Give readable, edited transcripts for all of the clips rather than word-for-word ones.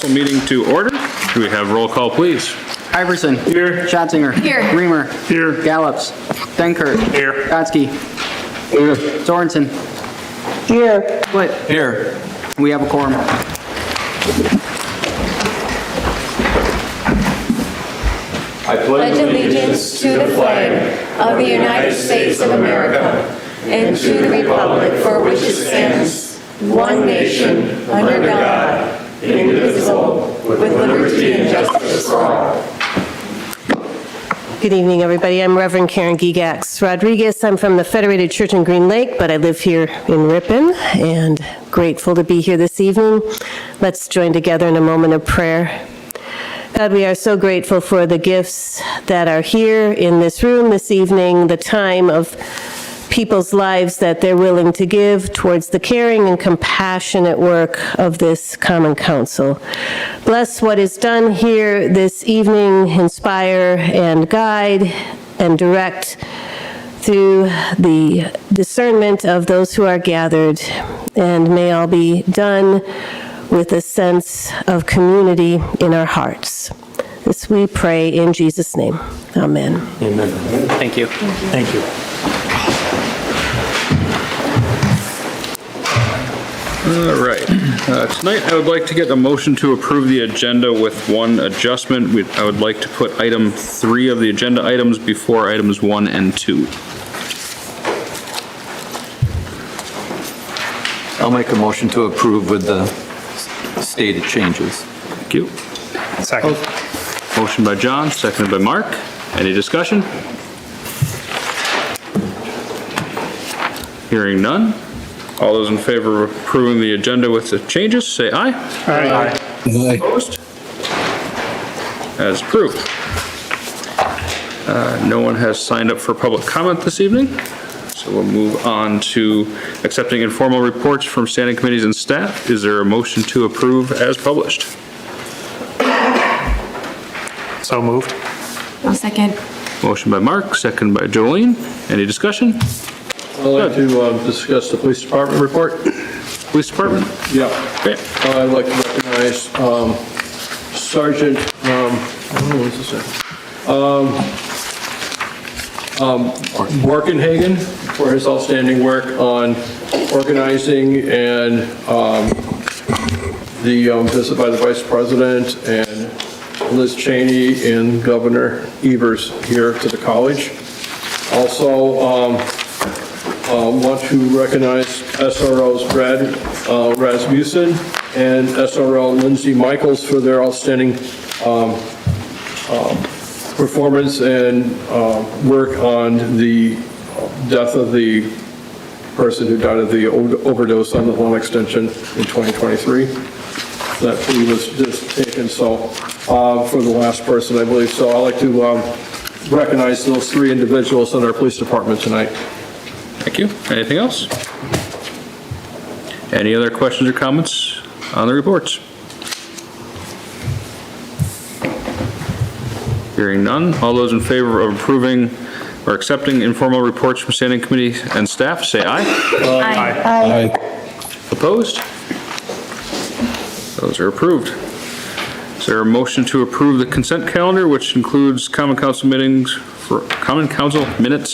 Council meeting to order. Do we have roll call, please? Iverson. Here. Schatzinger. Here. Reamer. Here. Gallops. Denkert. Here. Gotsky. Here. Sorensen. Here. Split. Here. We have a quorum. I pledge allegiance to the flag of the United States of America and to the republic for which it stands, one nation, under God, indivisible, with liberty and justice for all. Good evening, everybody. I'm Reverend Karen Gigax Rodriguez. I'm from the Federated Church in Green Lake, but I live here in Ripon, and grateful to be here this evening. Let's join together in a moment of prayer. God, we are so grateful for the gifts that are here in this room this evening, the time of people's lives that they're willing to give towards the caring and compassionate work of this Common Council. Bless what is done here this evening, inspire and guide and direct through the discernment of those who are gathered, and may all be done with a sense of community in our hearts. This we pray in Jesus' name. Amen. Amen. Thank you. Thank you. All right. Tonight, I would like to get a motion to approve the agenda with one adjustment. I would like to put item 3 of the agenda items before items 1 and 2. I'll make a motion to approve with the stated changes. Thank you. Second. Motion by John, seconded by Mark. Any discussion? Hearing none. All those in favor of approving the agenda with the changes, say aye. Aye. Opposed? As approved. No one has signed up for public comment this evening, so we'll move on to accepting informal reports from standing committees and staff. Is there a motion to approve as published? So moved. I'll second. Motion by Mark, second by Jolene. Any discussion? I'd like to discuss the police department report. Police department? Yeah. Okay. I'd like to recognize Sergeant, what's his name? Borkenhagen for his outstanding work on organizing and the visit by the Vice President and Liz Cheney and Governor Evers here to the college. Also, want to recognize SRO's Brad Rasmussen and SRO Lindsay Michaels for their outstanding performance and work on the death of the person who died of the overdose on the Long Extension in 2023. That plea was just taken, so for the last person, I believe. So I'd like to recognize those 3 individuals in our police department tonight. Thank you. Anything else? Any other questions or comments on the reports? Hearing none. All those in favor of approving or accepting informal reports from standing committee and staff, say aye. Aye. Opposed? Those are approved. Is there a motion to approve the consent calendar, which includes common council minutes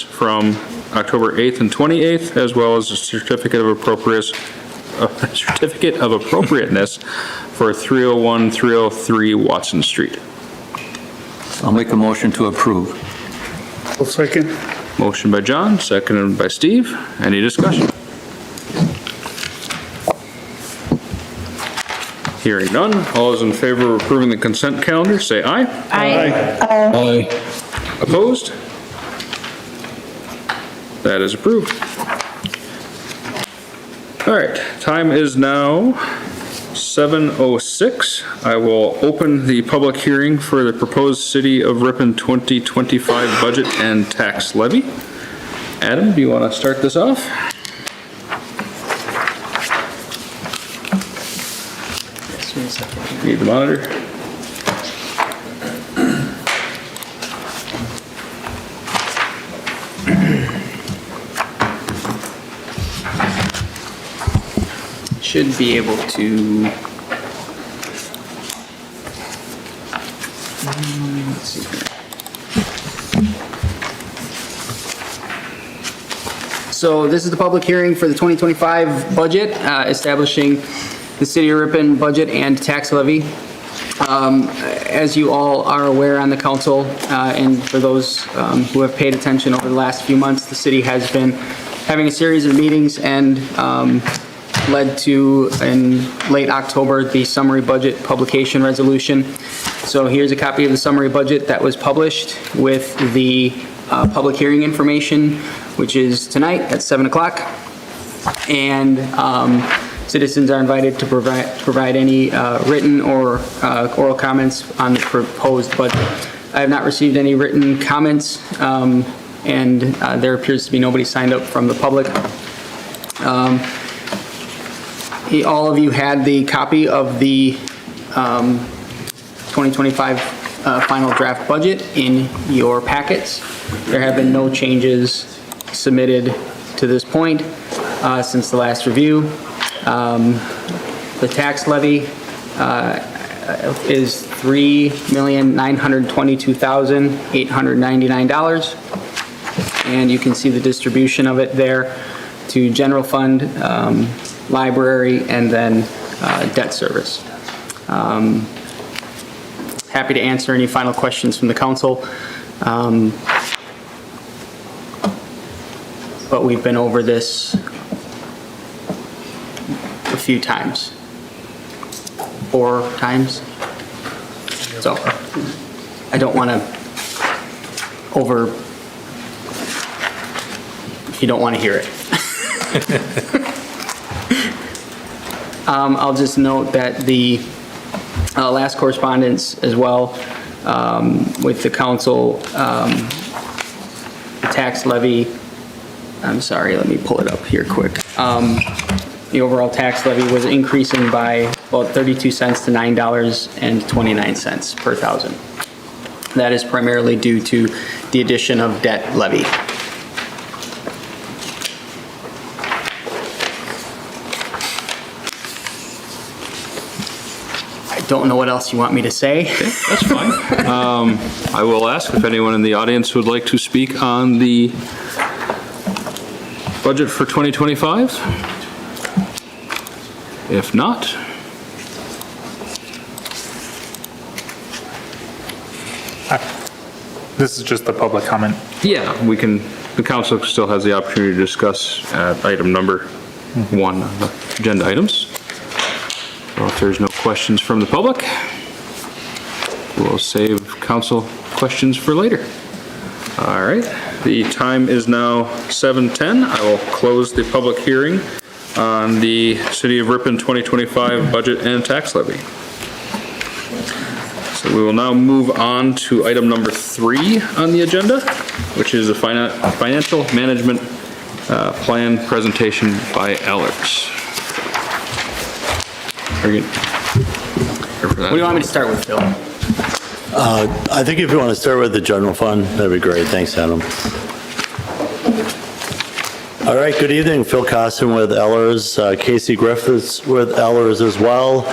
from October 8th and 28th, as well as a certificate of appropriateness for 301, 303 Watson Street? I'll make a motion to approve. I'll second. Motion by John, seconded by Steve. Any discussion? Hearing none. All those in favor of approving the consent calendar, say aye. Aye. Aye. Opposed? That is approved. All right, time is now 7:06. I will open the public hearing for the proposed City of Ripon 2025 budget and tax levy. Adam, do you want to start this off? Need the monitor? Should be able to see here. So this is the public hearing for the 2025 budget, establishing the City of Ripon budget and tax levy. As you all are aware on the council, and for those who have paid attention over the last few months, the city has been having a series of meetings and led to, in late October, the summary budget publication resolution. So here's a copy of the summary budget that was published with the public hearing information, which is tonight at 7 o'clock. And citizens are invited to provide any written or oral comments on the proposed budget. I have not received any written comments, and there appears to be nobody signed up from the public. All of you had the copy of the 2025 final draft budget in your packets. There have been no changes submitted to this point since the last review. The tax levy is $3,922,899, and you can see the distribution of it there to general fund, library, and then debt service. Happy to answer any final questions from the council. But we've been over this a few times. 4 times. So I don't want to if you don't want to hear it. I'll just note that the last correspondence as well with the council, the tax levy, I'm sorry, let me pull it up here quick. The overall tax levy was increasing by about 32 cents to $9.29 per thousand. That is primarily due to the addition of debt levy. I don't know what else you want me to say. That's fine. I will ask if anyone in the audience would like to speak on the budget for 2025. If not, This is just the public comment. yeah, the council still has the opportunity to discuss item number 1 on the agenda items. So if there's no questions from the public, we'll save council questions for later. All right, the time is now 7:10. I will close the public hearing on the City of Ripon 2025 budget and tax levy. So we will now move on to item number 3 on the agenda, which is a financial management plan presentation by Alex. What do you want me to start with, Phil? I think if you want to start with the general fund, that'd be great. Thanks, Adam. All right, good evening. Phil Costin with Ellers, Casey Griffiths with Ellers as well.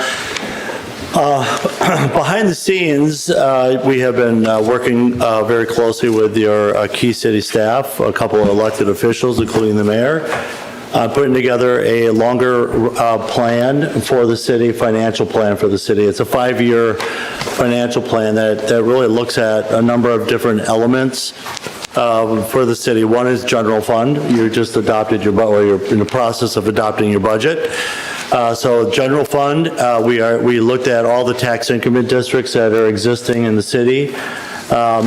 Behind the scenes, we have been working very closely with your key city staff, a couple of elected officials, including the mayor, putting together a longer plan for the city, financial plan for the city. It's a 5-year financial plan that really looks at a number of different elements for the city. One is general fund. You just adopted your budget, or you're in the process of adopting your budget. So general fund, we looked at all the tax increment districts that are existing in the city,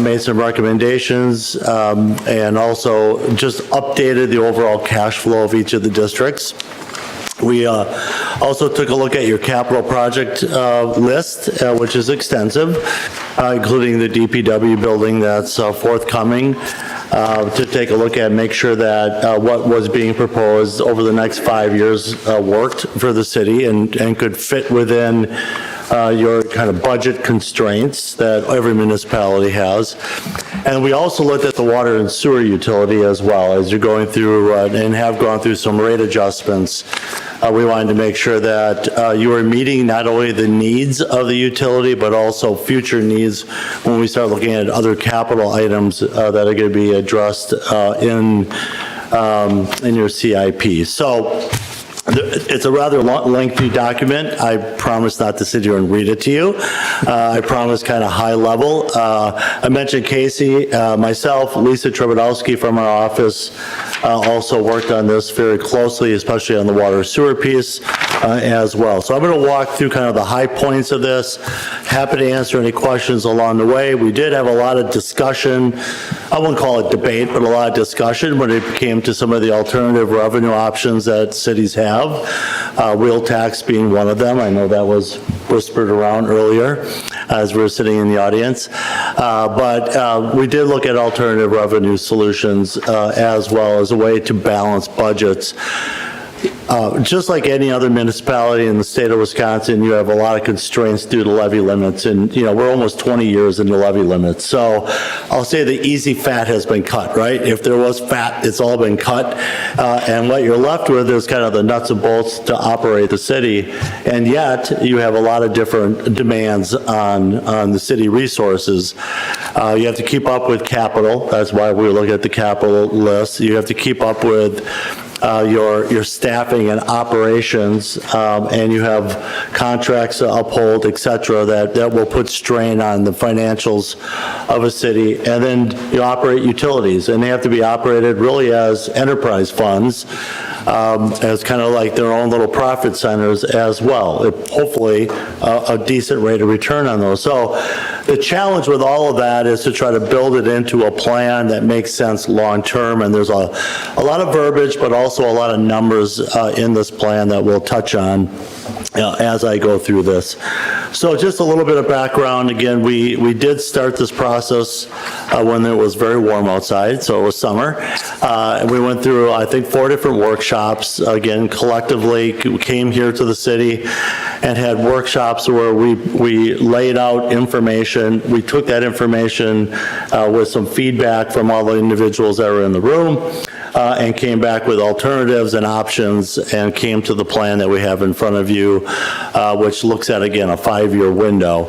made some recommendations, and also just updated the overall cash flow of each of the districts. We also took a look at your capital project list, which is extensive, including the DPW building that's forthcoming, to take a look at, make sure that what was being proposed over the next 5 years worked for the city and could fit within your kind of budget constraints that every municipality has. And we also looked at the water and sewer utility as well. As you're going through and have gone through some rate adjustments, we wanted to make sure that you are meeting not only the needs of the utility, but also future needs when we start looking at other capital items that are going to be addressed in your CIP. So it's a rather lengthy document. I promise not to sit here and read it to you. I promise kind of high level. I mentioned Casey, myself, Lisa Trebodowski from our office also worked on this very closely, especially on the water sewer piece as well. So I'm going to walk through kind of the high points of this. Happy to answer any questions along the way. We did have a lot of discussion. I wouldn't call it debate, but a lot of discussion when it came to some of the alternative revenue options that cities have. Wheel tax being one of them. I know that was whispered around earlier as we were sitting in the audience. But we did look at alternative revenue solutions as well as a way to balance budgets. Just like any other municipality in the state of Wisconsin, you have a lot of constraints due to levy limits, and we're almost 20 years into levy limits. So I'll say the easy fat has been cut, right? If there was fat, it's all been cut, and what you're left with is kind of the nuts and bolts to operate the city, and yet you have a lot of different demands on the city resources. You have to keep up with capital. That's why we look at the capital list. You have to keep up with your staffing and operations, and you have contracts to uphold, et cetera, that will put strain on the financials of a city. And then you operate utilities, and they have to be operated really as enterprise funds, as kind of like their own little profit centers as well. Hopefully, a decent rate of return on those. So the challenge with all of that is to try to build it into a plan that makes sense long-term, and there's a lot of verbiage, but also a lot of numbers in this plan that we'll touch on as I go through this. So just a little bit of background. Again, we did start this process when it was very warm outside, so it was summer. We went through, I think, 4 different workshops. Again, collectively came here to the city and had workshops where we laid out information. We took that information with some feedback from all the individuals that were in the room, and came back with alternatives and options and came to the plan that we have in front of you, which looks at, again, a 5-year window.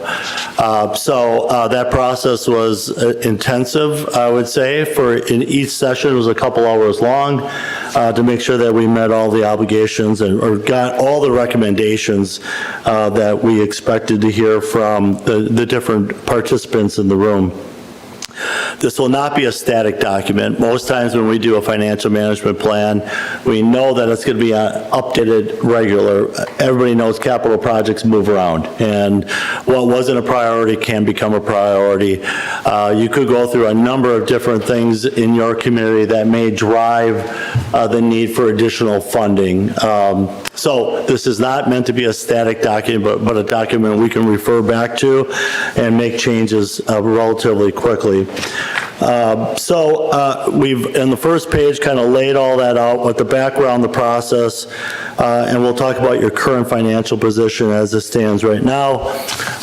So that process was intensive, I would say. In each session, it was a couple hours long to make sure that we met all the obligations or got all the recommendations that we expected to hear from the different participants in the room. This will not be a static document. Most times when we do a financial management plan, we know that it's going to be updated regular. Everybody knows capital projects move around, and what wasn't a priority can become a priority. You could go through a number of different things in your community that may drive the need for additional funding. So this is not meant to be a static document, but a document we can refer back to and make changes relatively quickly. We've, in the first page, kind of laid all that out with the background, the process, and we'll talk about your current financial position as it stands right now,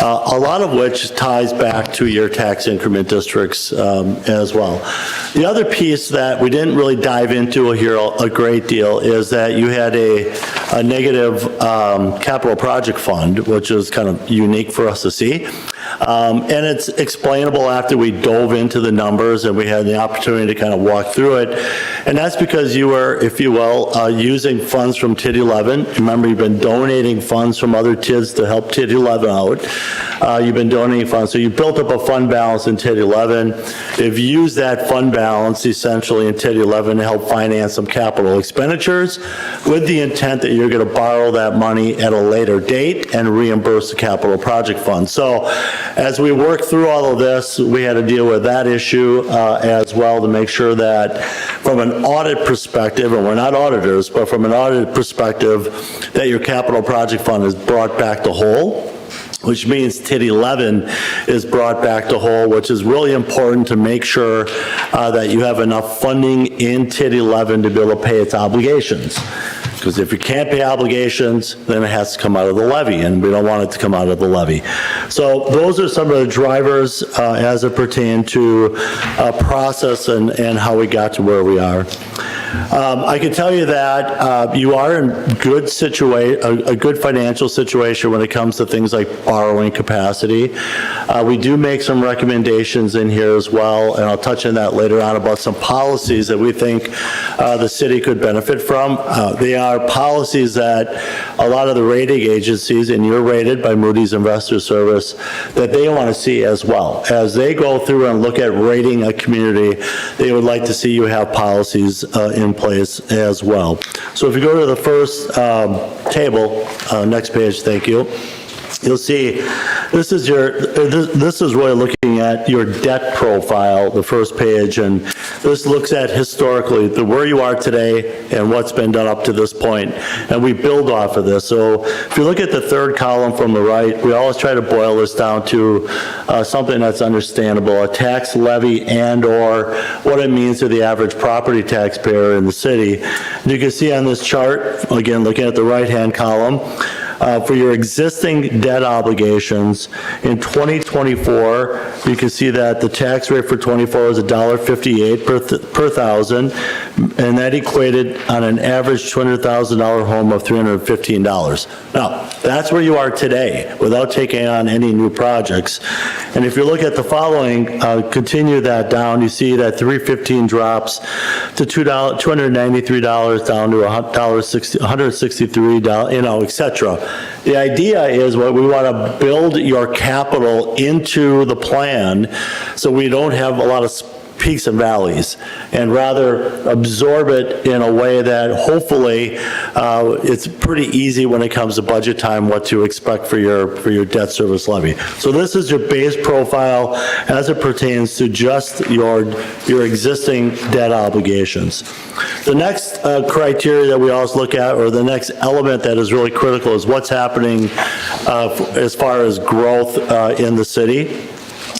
a lot of which ties back to your tax increment districts as well. The other piece that we didn't really dive into here a great deal is that you had a negative capital project fund, which is kind of unique for us to see. And it's explainable after we dove into the numbers and we had the opportunity to kind of walk through it. And that's because you were, if you will, using funds from TID 11. Remember, you've been donating funds from other TIDs to help TID 11 out. You've been donating funds. So you built up a fund balance in TID 11. You've used that fund balance essentially in TID 11 to help finance some capital expenditures with the intent that you're going to borrow that money at a later date and reimburse the capital project fund. So as we work through all of this, we had to deal with that issue as well to make sure that from an audit perspective, and we're not auditors, but from an audit perspective, that your capital project fund is brought back to whole, which means TID 11 is brought back to whole, which is really important to make sure that you have enough funding in TID 11 to be able to pay its obligations. Because if you can't pay obligations, then it has to come out of the levy, and we don't want it to come out of the levy. So those are some of the drivers as it pertains to process and how we got to where we are. I can tell you that you are in a good financial situation when it comes to things like borrowing capacity. We do make some recommendations in here as well, and I'll touch on that later on about some policies that we think the city could benefit from. They are policies that a lot of the rating agencies, and you're rated by Moody's Investor Service, that they want to see as well. As they go through and look at rating a community, they would like to see you have policies in place as well. So if you go to the first table, next page, thank you. You'll see this is really looking at your debt profile, the first page, and this looks at historically where you are today and what's been done up to this point, and we build off of this. So if you look at the third column from the right, we always try to boil this down to something that's understandable, a tax levy and or what it means to the average property taxpayer in the city. And you can see on this chart, again, looking at the right-hand column, for your existing debt obligations in 2024, you can see that the tax rate for 24 is $1.58 per thousand, and that equated on an average $200,000 home of $315. Now, that's where you are today without taking on any new projects. And if you look at the following, continue that down, you see that 315 drops to $293 down to $163, et cetera. The idea is what we want to build your capital into the plan so we don't have a lot of peaks and valleys, and rather absorb it in a way that hopefully it's pretty easy when it comes to budget time what to expect for your debt service levy. So this is your base profile as it pertains to just your existing debt obligations. The next criteria that we always look at, or the next element that is really critical, is what's happening as far as growth in the city.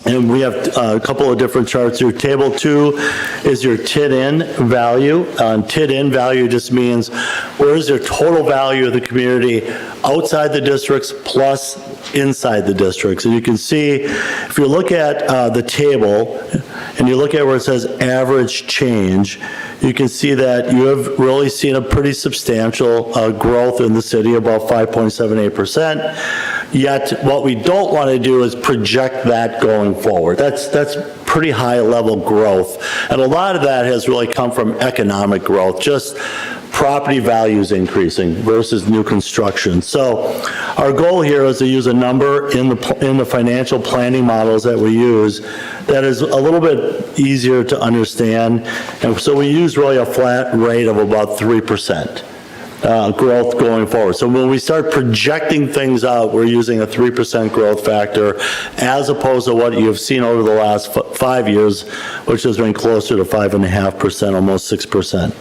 And we have a couple of different charts here. Table 2 is your TID-in value. TID-in value just means where is your total value of the community outside the districts plus inside the districts. And you can see, if you look at the table and you look at where it says average change, you can see that you have really seen a pretty substantial growth in the city, about 5.78%. Yet what we don't want to do is project that going forward. That's pretty high level growth. And a lot of that has really come from economic growth, just property values increasing versus new construction. So our goal here is to use a number in the financial planning models that we use that is a little bit easier to understand. And so we use really a flat rate of about 3%. Growth going forward. So when we start projecting things out, we're using a 3% growth factor as opposed to what you've seen over the last 5 years, which has been closer to 5.5%, almost 6%.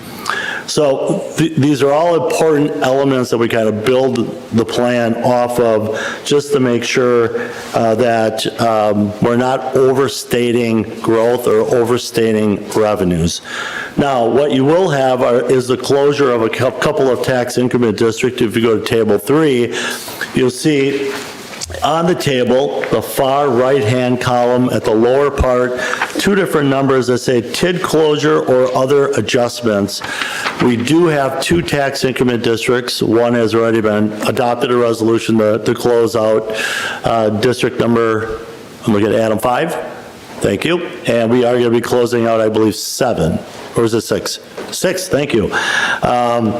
So these are all important elements that we kind of build the plan off of, just to make sure that we're not overstating growth or overstating revenues. Now, what you will have is the closure of a couple of tax increment districts. If you go to table 3, you'll see on the table, the far right-hand column at the lower part, 2 different numbers that say TID closure or other adjustments. We do have 2 tax increment districts. One has already been adopted, a resolution to close out district number, I'm looking at Adam 5. Thank you. And we are going to be closing out, I believe, 7. Or is it 6? 6, thank you.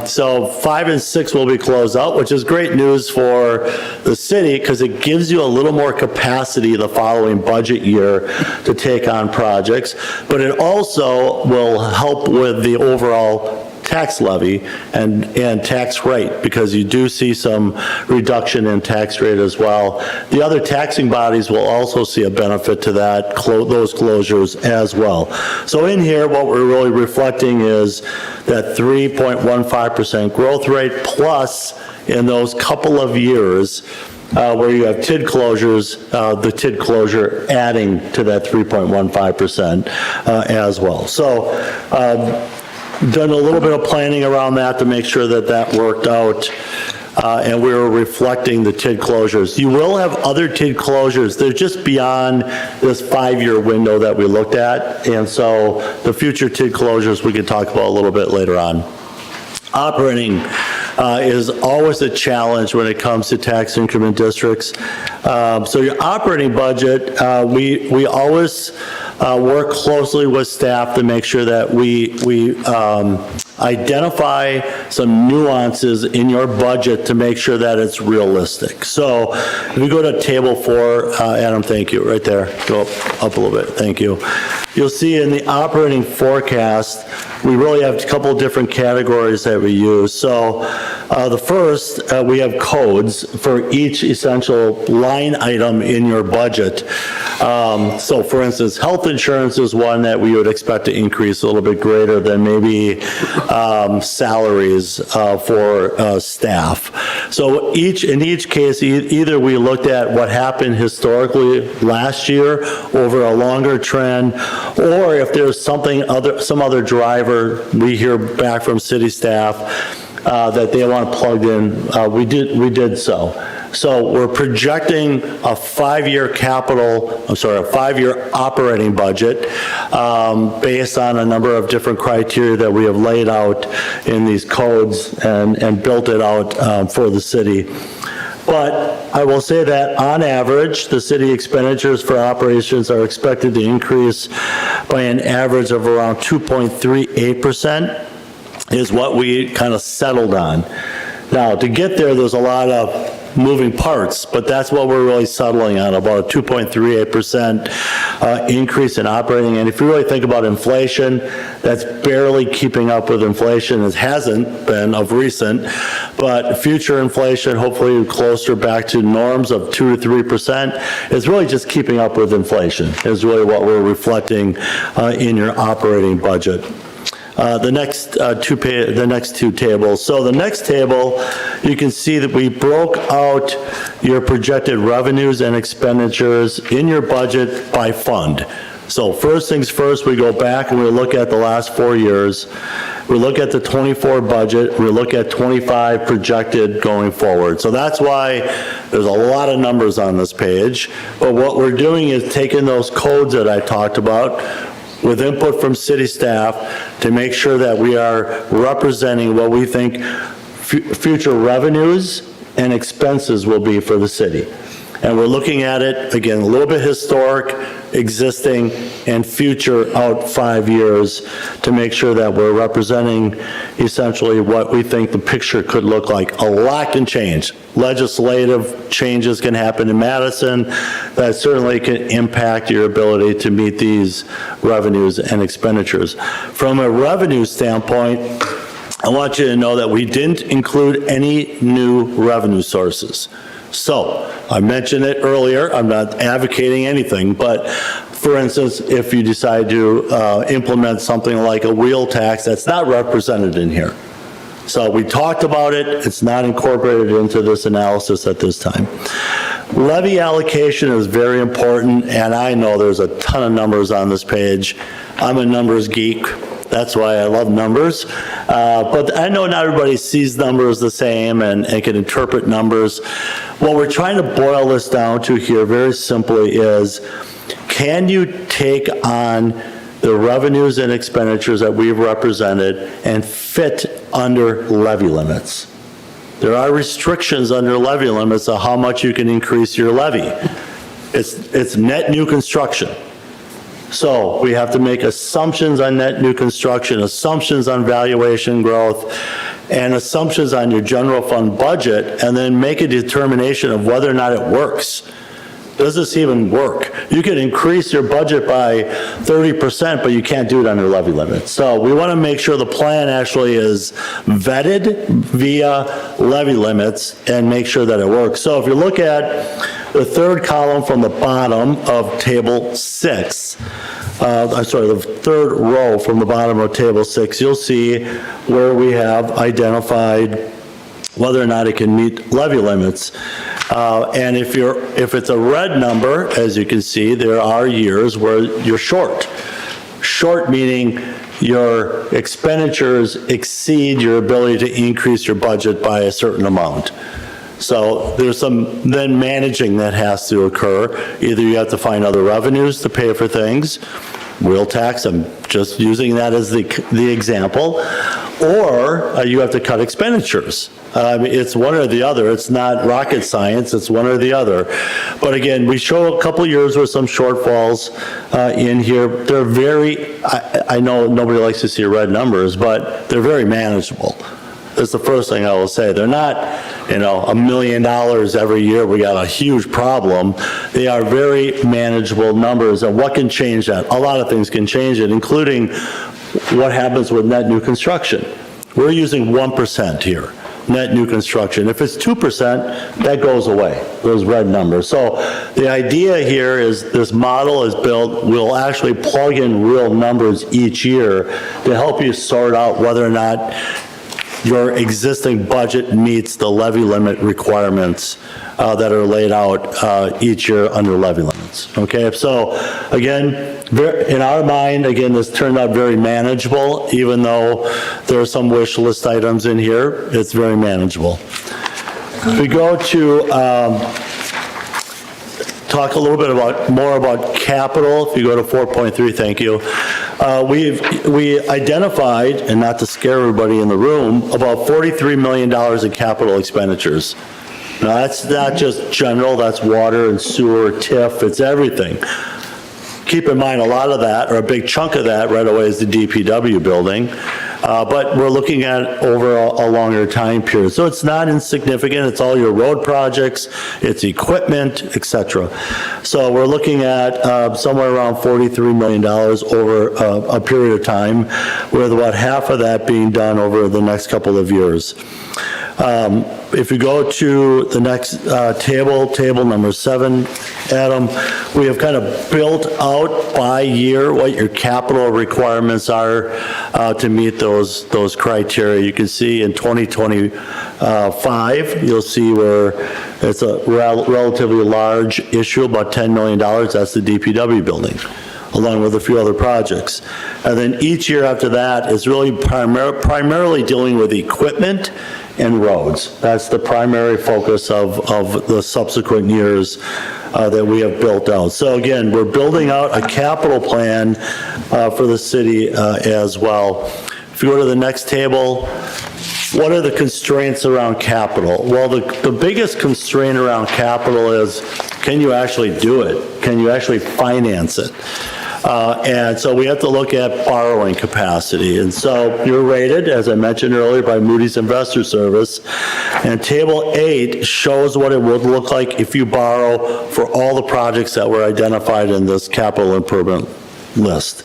So 5 and 6 will be closed out, which is great news for the city because it gives you a little more capacity the following budget year to take on projects, but it also will help with the overall tax levy and tax rate, because you do see some reduction in tax rate as well. The other taxing bodies will also see a benefit to that, those closures as well. So in here, what we're really reflecting is that 3.15% growth rate plus in those couple of years where you have TID closures, the TID closure adding to that 3.15% as well. So done a little bit of planning around that to make sure that that worked out. And we were reflecting the TID closures. You will have other TID closures. They're just beyond this 5-year window that we looked at. And so the future TID closures we could talk about a little bit later on. Operating is always a challenge when it comes to tax increment districts. So your operating budget, we always work closely with staff to make sure that we identify some nuances in your budget to make sure that it's realistic. So if we go to table 4, Adam, thank you, right there, go up a little bit, thank you. You'll see in the operating forecast, we really have a couple of different categories that we use. So the first, we have codes for each essential line item in your budget. So for instance, health insurance is one that we would expect to increase a little bit greater than maybe salaries for staff. So in each case, either we looked at what happened historically last year over a longer trend, or if there's some other driver, we hear back from city staff that they want plugged in, we did so. So we're projecting a 5-year a 5-year operating budget based on a number of different criteria that we have laid out in these codes and built it out for the city. But I will say that on average, the city expenditures for operations are expected to increase by an average of around 2.38% is what we kind of settled on. Now, to get there, there's a lot of moving parts, but that's what we're really settling on, about a 2.38% increase in operating. And if you really think about inflation, that's barely keeping up with inflation. It hasn't been of recent, but future inflation, hopefully closer back to norms of 2 to 3%, is really just keeping up with inflation, is really what we're reflecting in your operating budget. The next two tables. So the next table, you can see that we broke out your projected revenues and expenditures in your budget by fund. So first things first, we go back and we look at the last 4 years. We look at the 24 budget, we look at 25 projected going forward. So that's why there's a lot of numbers on this page. But what we're doing is taking those codes that I talked about with input from city staff to make sure that we are representing what we think future revenues and expenses will be for the city. And we're looking at it, again, a little bit historic, existing, and future out 5 years to make sure that we're representing essentially what we think the picture could look like. A lot can change. Legislative changes can happen in Madison that certainly can impact your ability to meet these revenues and expenditures. From a revenue standpoint, I want you to know that we didn't include any new revenue sources. So, I mentioned it earlier, I'm not advocating anything, but for instance, if you decide to implement something like a wheel tax, that's not represented in here. So we talked about it, it's not incorporated into this analysis at this time. Levy allocation is very important, and I know there's a ton of numbers on this page. I'm a numbers geek. That's why I love numbers. But I know not everybody sees numbers the same and can interpret numbers. What we're trying to boil this down to here very simply is, can you take on the revenues and expenditures that we've represented and fit under levy limits? There are restrictions under levy limits of how much you can increase your levy. It's net new construction. So we have to make assumptions on net new construction, assumptions on valuation growth, and assumptions on your general fund budget, and then make a determination of whether or not it works. Does this even work? You can increase your budget by 30%, but you can't do it under levy limits. So we want to make sure the plan actually is vetted via levy limits and make sure that it works. So if you look at the third column from the bottom of table 6, the third row from the bottom of table 6, you'll see where we have identified whether or not it can meet levy limits. And if it's a red number, as you can see, there are years where you're short. Short meaning your expenditures exceed your ability to increase your budget by a certain amount. So there's some then managing that has to occur. Either you have to find other revenues to pay for things, wheel tax, I'm just using that as the example, or you have to cut expenditures. It's one or the other. It's not rocket science, it's one or the other. But again, we show a couple years with some shortfalls in here. They're very, I know nobody likes to see red numbers, but they're very manageable. That's the first thing I will say. They're not, $1 million every year, we got a huge problem. They are very manageable numbers, and what can change that? A lot of things can change it, including what happens with net new construction. We're using 1% here, net new construction. If it's 2%, that goes away, those red numbers. So the idea here is this model is built, we'll actually plug in real numbers each year to help you sort out whether or not your existing budget meets the levy limit requirements that are laid out each year under levy limits. Okay, so again, in our mind, again, this turned out very manageable, even though there are some wish list items in here, it's very manageable. If we go to talk a little bit more about capital, if you go to 4.3, thank you. We identified, and not to scare everybody in the room, about $43 million in capital expenditures. Now, that's not just general, that's water and sewer, TIF, it's everything. Keep in mind, a lot of that, or a big chunk of that right away is the DPW building, but we're looking at over a longer time period. So it's not insignificant, it's all your road projects, it's equipment, etc. So we're looking at somewhere around $43 million over a period of time, with about half of that being done over the next couple of years. If you go to the next table number 7, Adam, we have kind of built out by year what your capital requirements are to meet those criteria. You can see in 2025, you'll see where it's a relatively large issue, about $10 million. That's the DPW building, along with a few other projects. And then each year after that is really primarily dealing with equipment and roads. That's the primary focus of the subsequent years that we have built out. So again, we're building out a capital plan for the city as well. If you go to the next table, what are the constraints around capital? Well, the biggest constraint around capital is, can you actually do it? Can you actually finance it? And so we have to look at borrowing capacity. And so you're rated, as I mentioned earlier, by Moody's Investor Service. And Table 8 shows what it would look like if you borrow for all the projects that were identified in this capital improvement list.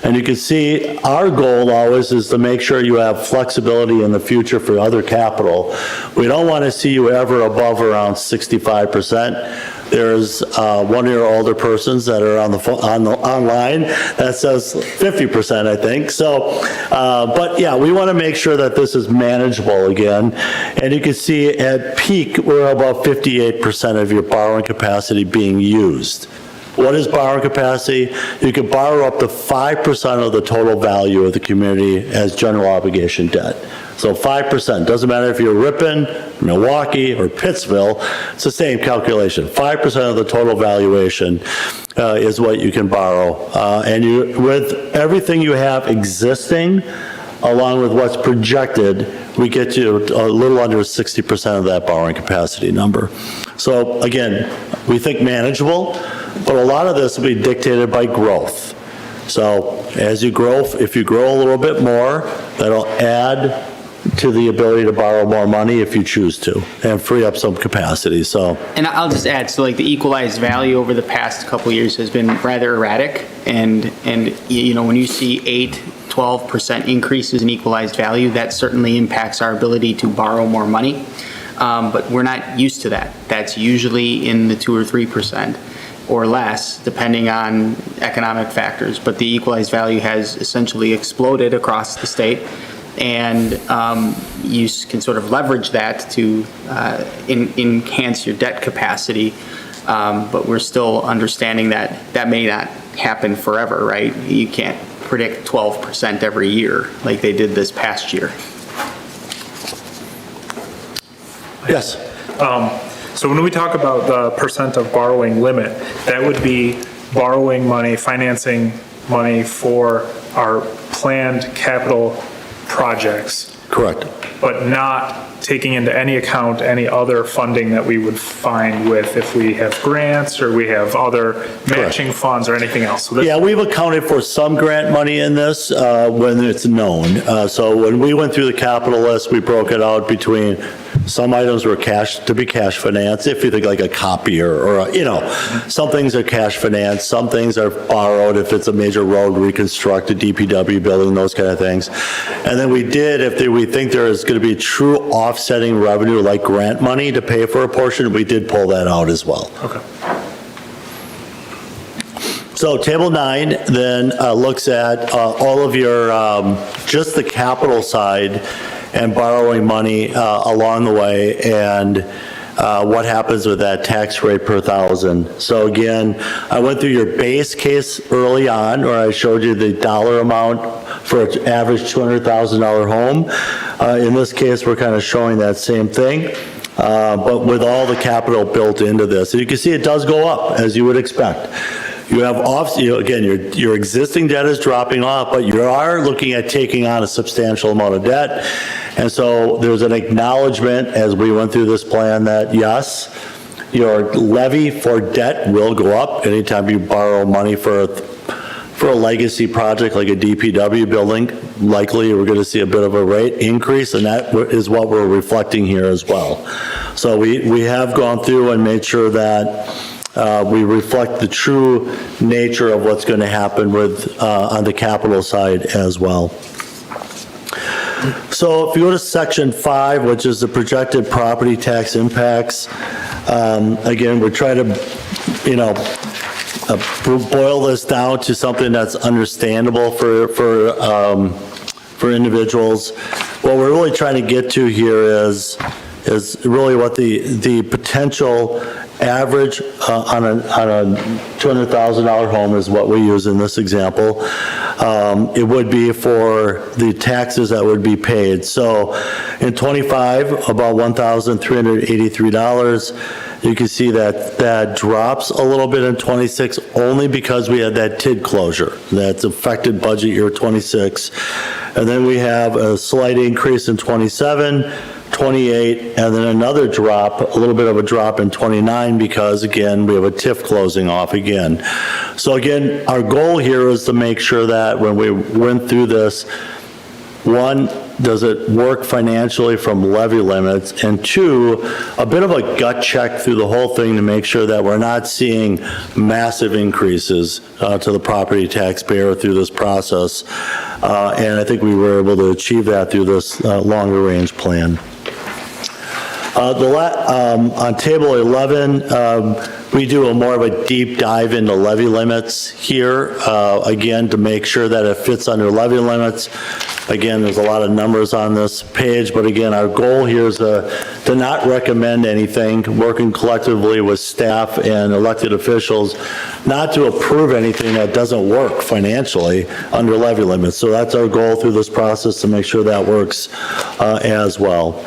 And you can see our goal always is to make sure you have flexibility in the future for other capital. We don't want to see you ever above around 65%. There's one of your older persons that are online that says 50%, I think. So, but yeah, we want to make sure that this is manageable again. And you can see at peak, we're about 58% of your borrowing capacity being used. What is borrowing capacity? You can borrow up to 5% of the total value of the community as general obligation debt. So 5%, doesn't matter if you're Ripon, Milwaukee, or Pittsville, it's the same calculation. 5% of the total valuation is what you can borrow. And with everything you have existing, along with what's projected, we get to a little under 60% of that borrowing capacity number. So again, we think manageable, but a lot of this will be dictated by growth. So as you grow, if you grow a little bit more, that'll add to the ability to borrow more money if you choose to, and free up some capacity, so. And I'll just add, so like the equalized value over the past couple of years has been rather erratic, and when you see 8-12% increases in equalized value, that certainly impacts our ability to borrow more money, but we're not used to that. That's usually in the 2 or 3% or less, depending on economic factors, but the equalized value has essentially exploded across the state. And you can sort of leverage that to enhance your debt capacity, but we're still understanding that that may not happen forever, right? You can't predict 12% every year like they did this past year. Yes. So when we talk about the percent of borrowing limit, that would be borrowing money, financing money for our planned capital projects, Correct. but not taking into any account any other funding that we would find with if we have grants or we have other matching funds or anything else. So this- Yeah, we've accounted for some grant money in this when it's known. So when we went through the capital list, we broke it out between some items were cash, to be cash financed, if you think like a copier or, some things are cash financed, some things are borrowed if it's a major road reconstruct, a DPW building, those kind of things. And then we did, we think there is going to be true offsetting revenue like grant money to pay for a portion, we did pull that out as well. Okay. So Table 9 then looks at all of your, just the capital side and borrowing money along the way and what happens with that tax rate per thousand. So again, I went through your base case early on where I showed you the dollar amount for an average $200,000 home. In this case, we're kind of showing that same thing. But with all the capital built into this. And you can see it does go up, as you would expect. You have again, your existing debt is dropping off, but you are looking at taking on a substantial amount of debt. And so there's an acknowledgement as we went through this plan that yes, your levy for debt will go up anytime you borrow money for a legacy project like a DPW building. Likely we're going to see a bit of a rate increase, and that is what we're reflecting here as well. So we have gone through and made sure that we reflect the true nature of what's going to happen with on the capital side as well. So if you go to section 5, which is the projected property tax impacts, again, we're trying to, boil this down to something that's understandable for individuals. What we're really trying to get to here is really what the potential average on a $200,000 home is what we use in this example. It would be for the taxes that would be paid. So in 25, about $1,383. You can see that drops a little bit in 26 only because we had that TID closure. That's affected budget year 26. And then we have a slight increase in 27, 28, and then another drop, a little bit of a drop in 29 because, again, we have a TIF closing off again. So again, our goal here is to make sure that when we went through this, one, does it work financially from levy limits? And two, a bit of a gut check through the whole thing to make sure that we're not seeing massive increases to the property taxpayer through this process. And I think we were able to achieve that through this longer range plan. On table 11, we do more of a deep dive into levy limits here, again, to make sure that it fits under levy limits. Again, there's a lot of numbers on this page, but again, our goal here is to not recommend anything, working collectively with staff and elected officials, not to approve anything that doesn't work financially under levy limits. So that's our goal through this process, to make sure that works as well.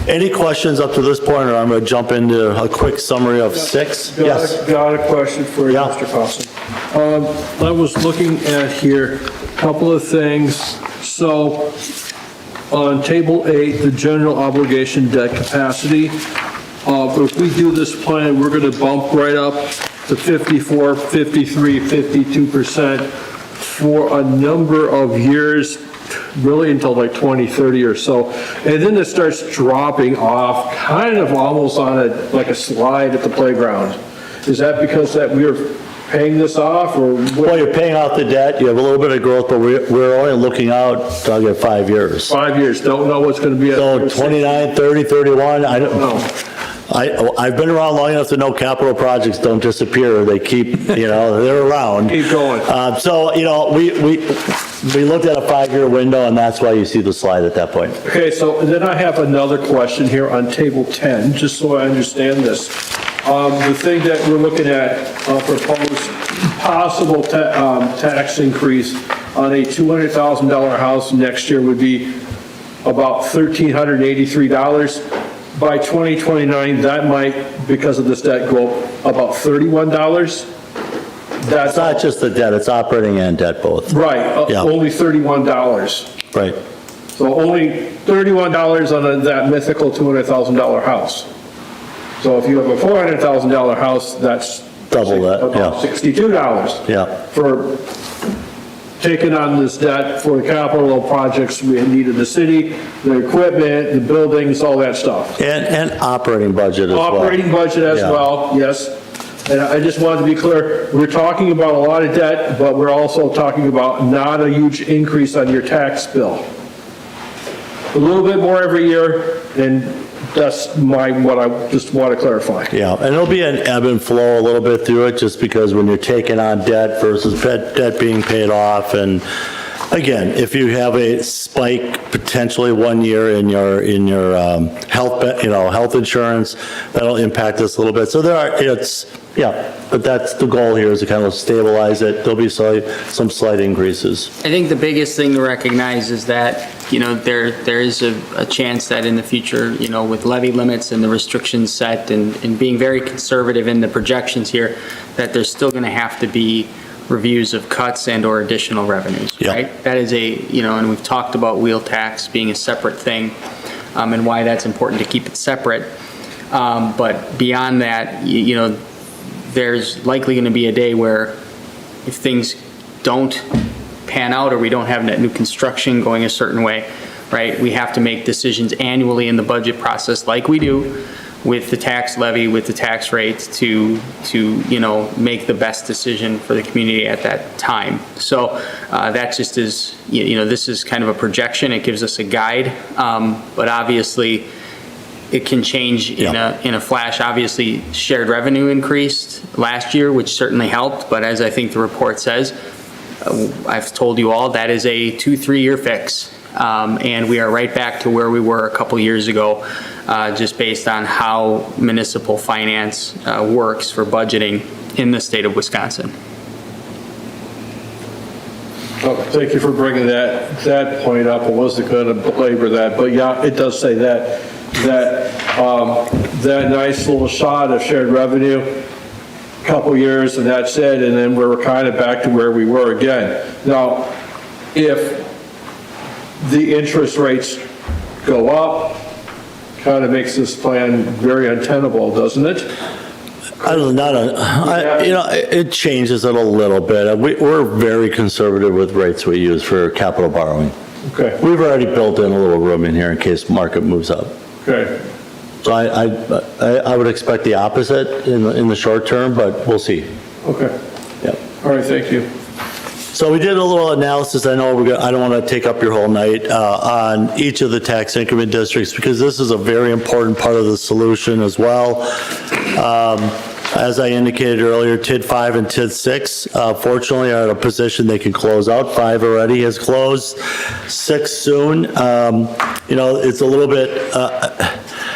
Any questions up to this point, or I'm going to jump into a quick summary of 6? Yes. Got a question for you, Yeah. Mr. Carlson. I was looking at here, a couple of things. So on table 8, the general obligation debt capacity, if we do this plan, we're going to bump right up to 54, 53, 52% for a number of years, really until like 2030 or so. And then it starts dropping off, kind of almost on like a slide at the playground. Is that because that we're paying this off, or what? Well, you're paying off the debt, you have a little bit of growth, but we're only looking out, Doug, at 5 years. 5 years, don't know what's going to be at. So 29, 30, 31, I don't know. I've been around long enough to know capital projects don't disappear. They keep, they're around. Keep going. So, we looked at a 5-year window, and that's why you see the slide at that point. Okay, so then I have another question here on table 10, just so I understand this. The thing that we're looking at, proposed possible tax increase on a $200,000 house next year would be about $1,383. By 2029, that might, because of this debt, go up about $31. It's not just the debt, it's operating and debt both. Right, Yeah. only $31. Right. So only $31 on that mythical $200,000 house. So if you have a $400,000 house, that's Double that, about yeah. $62 Yeah. for taking on this debt for the capital projects we need in the city, the equipment, the buildings, all that stuff. And operating budget as well. Operating budget as Yeah. well, yes. And I just wanted to be clear, we're talking about a lot of debt, but we're also talking about not a huge increase on your tax bill. A little bit more every year, and that's what I just want to clarify. Yeah, and it'll be an ebb and flow a little bit through it, just because when you're taking on debt versus debt being paid off, and again, if you have a spike potentially one year in your health insurance, that'll impact us a little bit. So but that's the goal here, is to kind of stabilize it. There'll be some slight increases. I think the biggest thing to recognize is that, there is a chance that in the future, with levy limits and the restrictions set and being very conservative in the projections here, that there's still going to have to be reviews of cuts and or additional revenues, Yeah. right? That is and we've talked about wheel tax being a separate thing, and why that's important to keep it separate. But beyond that, there's likely going to be a day where if things don't pan out or we don't have net new construction going a certain way, right, we have to make decisions annually in the budget process like we do with the tax levy, with the tax rates to make the best decision for the community at that time. So that just is, this is kind of a projection. It gives us a guide, but obviously it can change in a flash. Obviously, shared revenue increased last year, which certainly helped, but as I think the report says, I've told you all, that is a 2-3 year fix. And we are right back to where we were a couple years ago, just based on how municipal finance works for budgeting in the state of Wisconsin. Oh, thank you for bringing that point up. I wasn't going to belabor that, but yeah, it does say that nice little shot of shared revenue, couple years, and that's it, and then we're kind of back to where we were again. Now, if the interest rates go up, kind of makes this plan very untenable, doesn't it? I don't know, it changes it a little bit. We're very conservative with rates we use for capital borrowing. Okay. We've already built in a little room in here in case market moves up. Okay. So I would expect the opposite in the short term, but we'll see. Okay. Yep. All right, thank you. So we did a little analysis. I know I don't want to take up your whole night on each of the tax increment districts, because this is a very important part of the solution as well. As I indicated earlier, TID 5 and TID 6, fortunately, are at a position they can close out. 5 already has closed, 6 soon.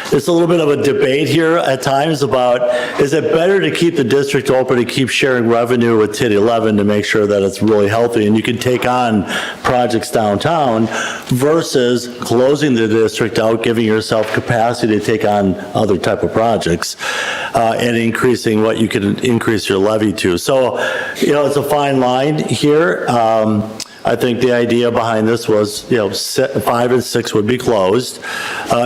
It's a little bit of a debate here at times about, is it better to keep the district open and keep sharing revenue with TID 11 to make sure that it's really healthy and you can take on projects downtown, versus closing the district out, giving yourself capacity to take on other type of projects and increasing what you can increase your levy to. So, it's a fine line here. I think the idea behind this was, 5 and 6 would be closed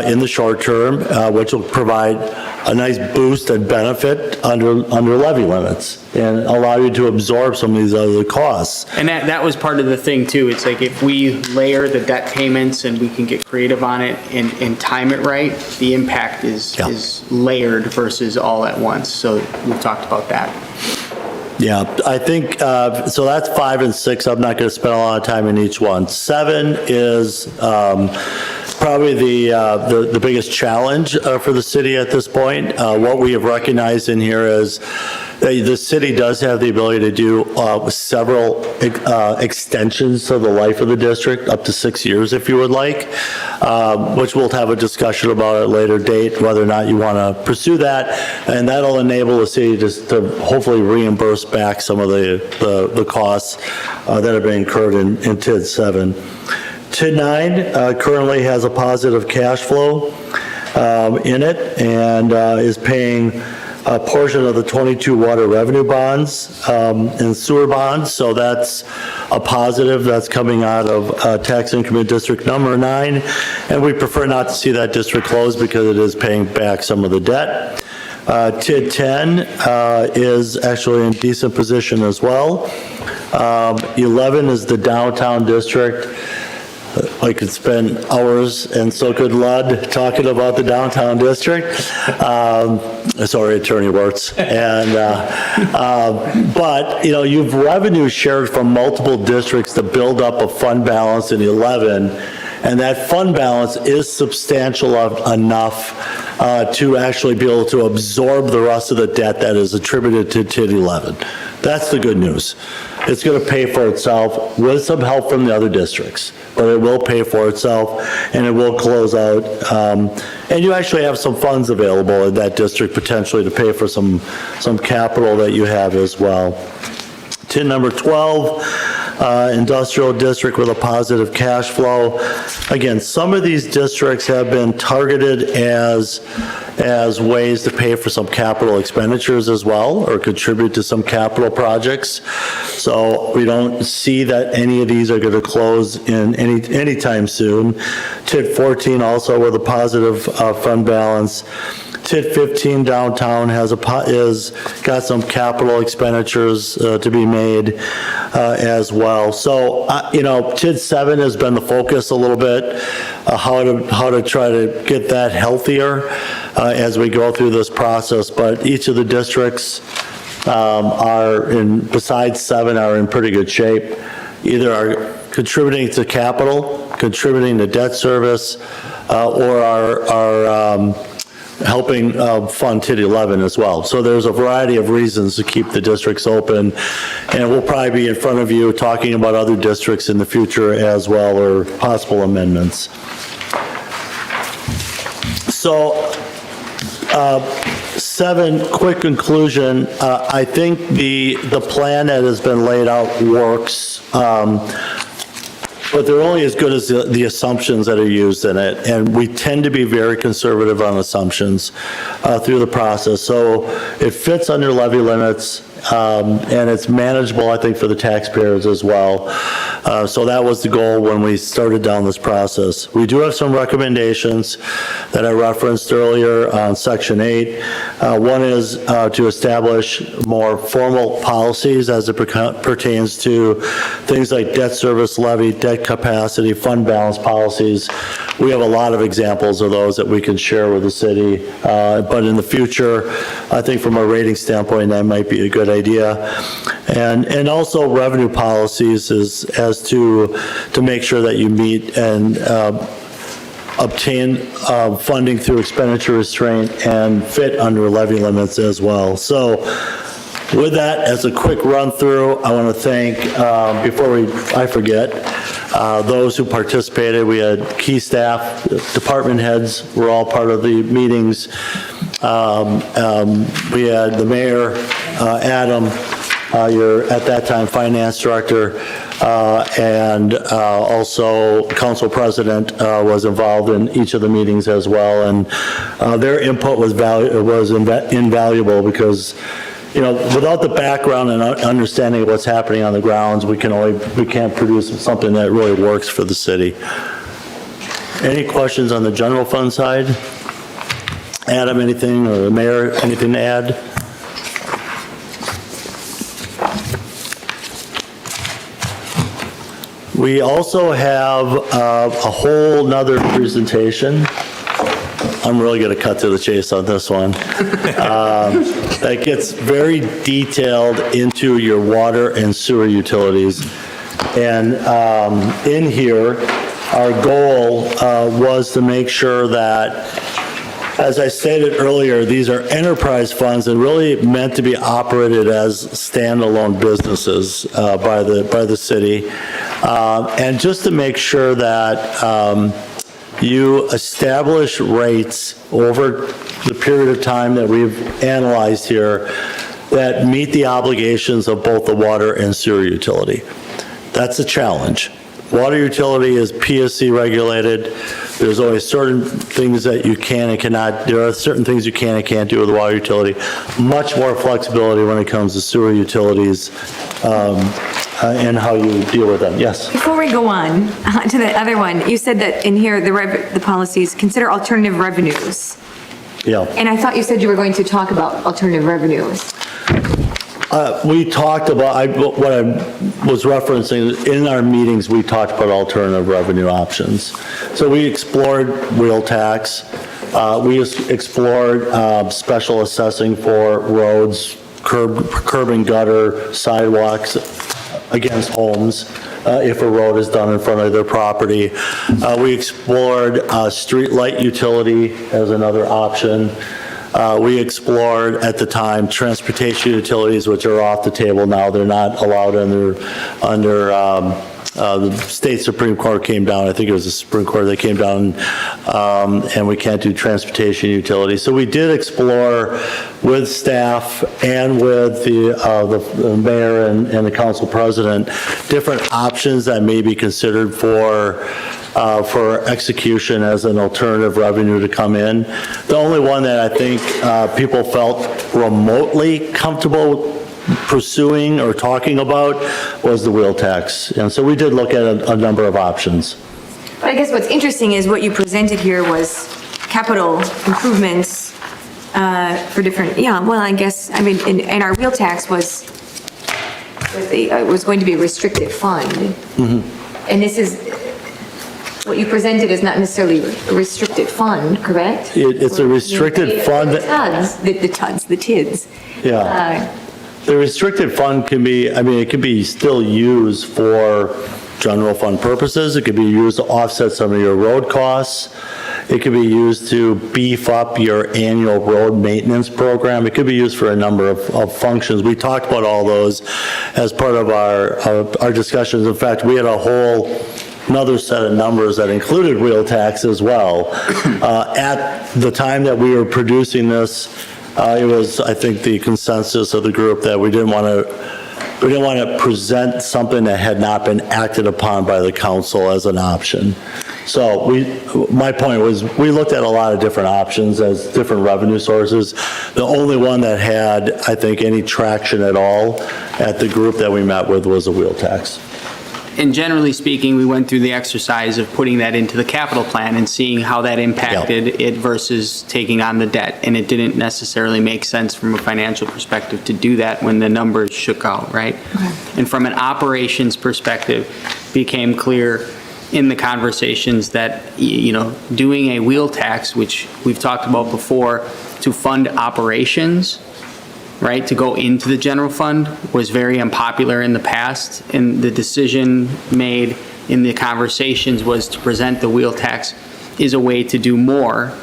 in the short term, which will provide a nice boost and benefit under levy limits and allow you to absorb some of these other costs. And that was part of the thing too. It's like if we layer the debt payments and we can get creative on it and time it right, the impact is layered versus all at once. So we've talked about that. Yeah, I think, so that's 5 and 6. I'm not going to spend a lot of time in each one. 7 is probably the biggest challenge for the city at this point. What we have recognized in here is the city does have the ability to do several extensions to the life of the district, up to 6 years if you would like, which we'll have a discussion about at a later date, whether or not you want to pursue that. And that'll enable the city to hopefully reimburse back some of the costs that have been incurred in TID 7. TID 9 currently has a positive cash flow in it and is paying a portion of the 22 water revenue bonds and sewer bonds, so that's a positive that's coming out of tax increment district number 9, and we prefer not to see that district close because it is paying back some of the debt. TID 10 is actually in decent position as well. 11 is the downtown district. I could spend hours, and so could Lud, talking about the downtown district. Sorry, Attorney Wirtz. And, but, you've revenue shared from multiple districts to build up a fund balance in 11, and that fund balance is substantial enough to actually be able to absorb the rest of the debt that is attributed to TID 11. That's the good news. It's going to pay for itself with some help from the other districts, but it will pay for itself and it will close out. And you actually have some funds available in that district potentially to pay for some capital that you have as well. TID number 12, industrial district with a positive cash flow. Again, some of these districts have been targeted as ways to pay for some capital expenditures as well, or contribute to some capital projects. So we don't see that any of these are going to close in anytime soon. TID 14 also with a positive fund balance. TID 15 downtown is got some capital expenditures to be made as well. So, TID 7 has been the focus a little bit, how to try to get that healthier as we go through this process. But each of the districts besides 7, are in pretty good shape. Either are contributing to capital, contributing to debt service, or are helping fund TID 11 as well. So there's a variety of reasons to keep the districts open, and we'll probably be in front of you talking about other districts in the future as well, or possible amendments. So 7, quick conclusion. I think the plan that has been laid out works. But they're only as good as the assumptions that are used in it, and we tend to be very conservative on assumptions through the process. So it fits under levy limits, and it's manageable, I think, for the taxpayers as well. So that was the goal when we started down this process. We do have some recommendations that I referenced earlier on Section 8. One is to establish more formal policies as it pertains to things like debt service levy, debt capacity, fund balance policies. We have a lot of examples of those that we can share with the city. But in the future, I think from a rating standpoint, that might be a good idea. And also revenue policies as to make sure that you meet and obtain funding through expenditure restraint and fit under levy limits as well. So with that, as a quick run through, I want to thank, before I forget, those who participated. We had key staff, department heads were all part of the meetings. We had the mayor, Adam, your, at that time, finance director, and also council president was involved in each of the meetings as well. And their input was invaluable because, without the background and understanding of what's happening on the grounds, we can't produce something that really works for the city. Any questions on the general fund side? Adam, anything, or the mayor, anything to add? We also have a whole nother presentation. I'm really going to cut to the chase on this one. That gets very detailed into your water and sewer utilities. And in here, our goal was to make sure that, as I stated earlier, these are enterprise funds and really meant to be operated as standalone businesses by the city. And just to make sure that you establish rates over the period of time that we've analyzed here that meet the obligations of both the water and sewer utility. That's a challenge. Water utility is PSC regulated. There's always certain things that you can and cannot, there are certain things you can and can't do with the water utility. Much more flexibility when it comes to sewer utilities and how you deal with them. Yes? Before we go on to the other one, you said that in here, the policies, consider alternative revenues. Yeah. And I thought you said you were going to talk about alternative revenues. We talked about, what I was referencing, in our meetings, we talked about alternative revenue options. So we explored wheel tax, we explored special assessing for roads, curb and gutter, sidewalks against homes, if a road is done in front of their property. We explored street light utility as another option. We explored at the time transportation utilities, which are off the table now. They're not allowed under the state Supreme Court came down. I think it was the Supreme Court that came down, and we can't do transportation utilities. So we did explore with staff and with the mayor and the council president different options that may be considered for execution as an alternative revenue to come in. The only one that I think people felt remotely comfortable pursuing or talking about was the wheel tax. And so we did look at a number of options. But I guess what's interesting is what you presented here was capital improvements for different, I guess, I mean, and our wheel tax was going to be a restricted fund. Mm-hmm. And this is, what you presented is not necessarily a restricted fund, correct? It's a restricted fund. The TIDs. Yeah. The restricted fund can be, I mean, it can be still used for general fund purposes. It could be used to offset some of your road costs. It could be used to beef up your annual road maintenance program. It could be used for a number of functions. We talked about all those as part of our discussions. In fact, we had another set of numbers that included wheel tax as well. At the time that we were producing this, it was, I think, the consensus of the group that we didn't want to present something that had not been acted upon by the council as an option. So my point was, we looked at a lot of different options as different revenue sources. The only one that had, I think, any traction at all at the group that we met with was a wheel tax. And generally speaking, we went through the exercise of putting that into the capital plan and seeing how that impacted it versus taking on the debt. And it didn't necessarily make sense from a financial perspective to do that when the numbers shook out, right? Okay. And from an operations perspective, became clear in the conversations that, doing a wheel tax, which we've talked about before, to fund operations, right, to go into the general fund was very unpopular in the past, and the decision made in the conversations was to present the wheel tax is a way to do more.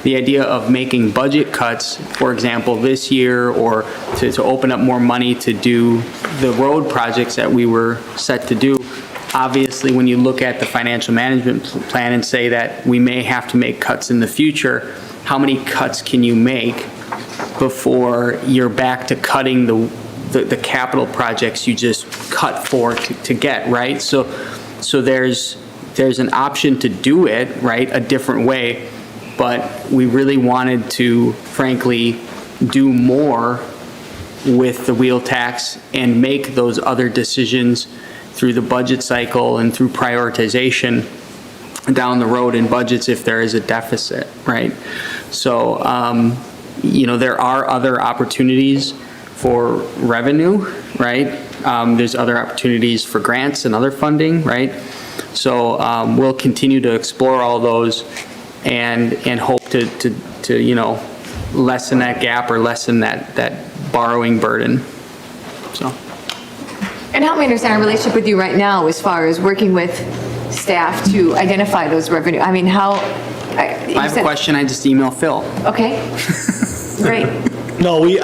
The idea of making budget cuts, for example, this year, or to open up more money to do the road projects that we were set to do, obviously when you look at the financial management plan and say that we may have to make cuts in the future, how many cuts can you make before you're back to cutting the capital projects you just cut for to get, right? So there's an option to do it, right, a different way, but we really wanted to, frankly, do more with the wheel tax and make those other decisions through the budget cycle and through prioritization down the road in budgets if there is a deficit, right? So, there are other opportunities for revenue, right? There's other opportunities for grants and other funding, right? So we'll continue to explore all those and hope to lessen that gap or lessen that borrowing burden. So. And help me understand our relationship with you right now as far as working with staff to identify those revenue? I mean, how? If I have a question, I just email Phil. Okay, great. No, we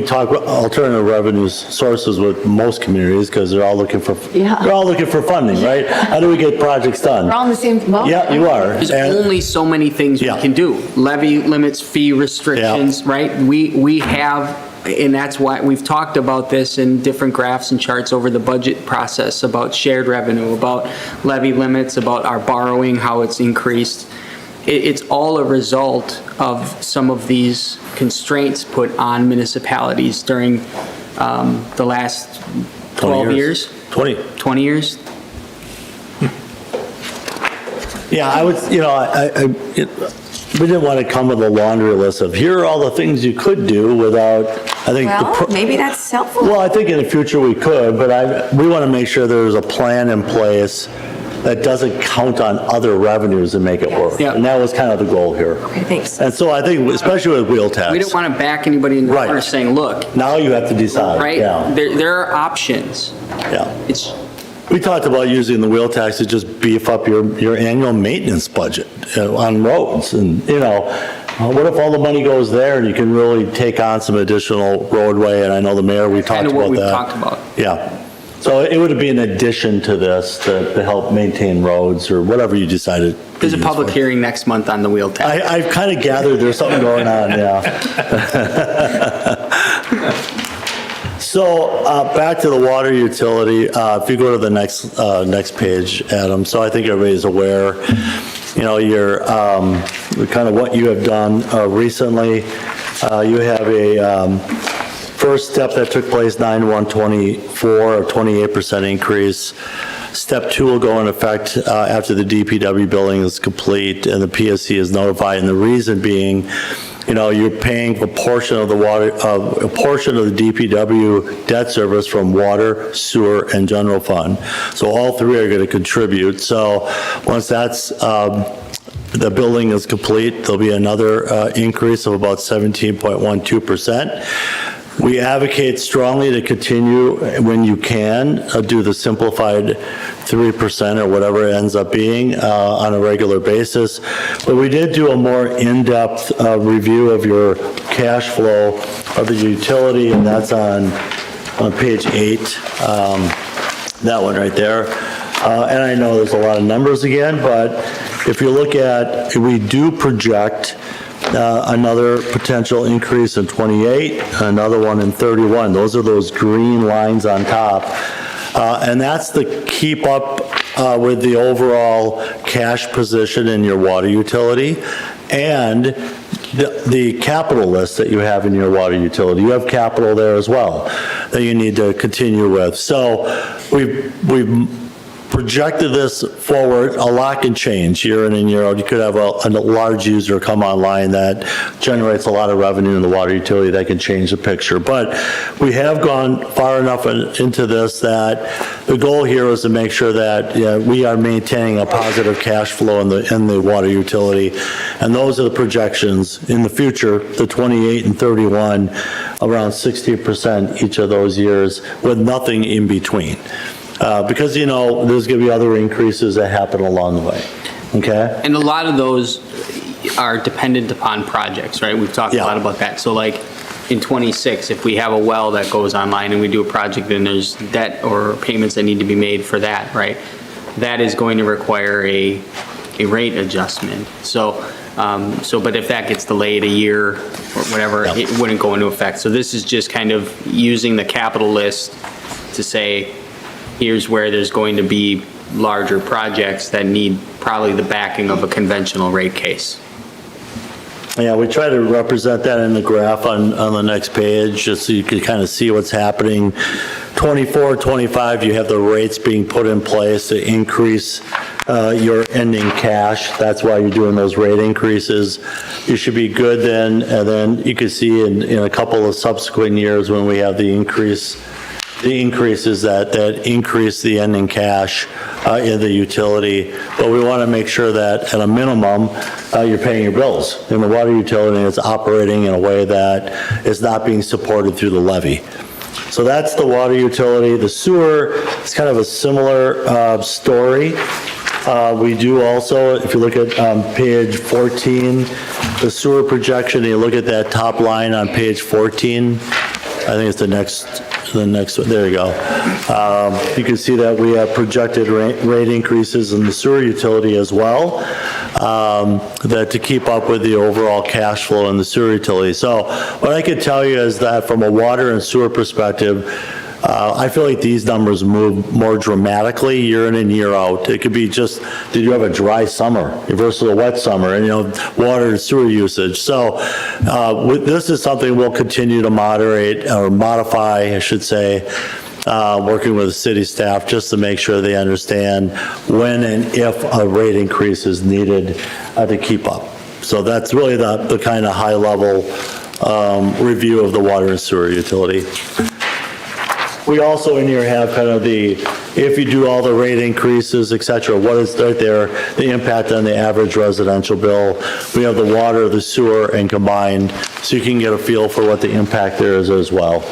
talk alternative revenue sources with most communities because they're all looking for, Yeah. they're all looking for funding, right? How do we get projects done? We're all in the same boat? Yeah, you are. There's And- only so many things we Yeah. can do. Levy limits, fee restrictions, right? We have, and that's why we've talked about this in different graphs and charts over the budget process, about shared revenue, about levy limits, about our borrowing, how it's increased. It's all a result of some of these constraints put on municipalities during the last 12 years. 20 years? Yeah, I would, we didn't want to come with a laundry list of, here are all the things you could do without, I think. Well, maybe that's helpful. Well, I think in the future we could, but we want to make sure there's a plan in place that doesn't count on other revenues and make it work. Yeah. And that was kind of the goal here. Okay, thanks. And so I think, especially with wheel tax. We don't want to back anybody in the Right. corner saying, look, Now you have to decide. right? Yeah, There are options. yeah. It's, We talked about using the wheel tax to just beef up your annual maintenance budget on roads. And, what if all the money goes there and you can really take on some additional roadway? And I know the mayor, we talked kind of what about we've that. talked about. Yeah. So it would be an addition to this to help maintain roads or whatever you decided. to There's a use public for. hearing next month on the wheel tax. I've kind of gathered there's something going on, yeah. So, back to the water utility, if you go to the next page, Adam, so I think everybody's aware, you're, kind of what you have done recently. You have a first step that took place 9/1/24, a 28% increase. Step 2 will go in effect after the DPW building is complete and the PSC is notified, and the reason being, you're paying a portion of the DPW debt service from water, sewer, and general fund. So all three are going to contribute. So once the building is complete, there'll be another increase of about 17.12%. We advocate strongly to continue, when you can, do the simplified 3% or whatever it ends up being on a regular basis. But we did do a more in-depth review of your cash flow of the utility, and that's on page 8, that one right there. And I know there's a lot of numbers again, but if you look at, we do project another potential increase in 28, another one in 31. Those are those green lines on top. And that's to keep up with the overall cash position in your water utility and the capital list that you have in your water utility. You have capital there as well that you need to continue with. So we've projected this forward. A lot can change year in and year out. You could have a large user come online that generates a lot of revenue in the water utility that can change the picture. But we have gone far enough into this that the goal here is to make sure that we are maintaining a positive cash flow in the water utility. And those are the projections in the future, the 28 and 31, around 60% each of those years with nothing in between. Because, there's going to be other increases that happen along the way, okay? And a lot of those are dependent upon projects, right? We've talked a lot about that. So like in 26, if we have a well that goes online and we do a project and there's debt or payments that need to be made for that, right? That is going to require a rate adjustment. So, but if that gets delayed a year or whatever, it wouldn't go into effect. So this is just kind of using the capital list to say, here's where there's going to be larger projects that need probably the backing of a conventional rate case. Yeah, we try to represent that in the graph on the next page, just so you can kind of see what's happening. 24, 25, you have the rates being put in place to increase your ending cash. That's why you're doing those rate increases. You should be good then, and then you can see in a couple of subsequent years when we have the increases that increase the ending cash in the utility. But we want to make sure that at a minimum, you're paying your bills. In the water utility, it's operating in a way that is not being supported through the levy. So that's the water utility. The sewer is kind of a similar story. We do also, if you look at page 14, the sewer projection, you look at that top line on page 14, I think it's the next one, there you go. You can see that we have projected rate increases in the sewer utility as well, that to keep up with the overall cash flow in the sewer utility. So what I could tell you is that from a water and sewer perspective, I feel like these numbers move more dramatically year in and year out. It could be just, did you have a dry summer versus a wet summer, and water and sewer usage. So this is something we'll continue to moderate or modify, I should say, working with the city staff just to make sure they understand when and if a rate increase is needed to keep up. So that's really the kind of high level review of the water and sewer utility. We also in here have kind of if you do all the rate increases, et cetera, what is right there, the impact on the average residential bill. We have the water, the sewer, and combined, so you can get a feel for what the impact there is as well.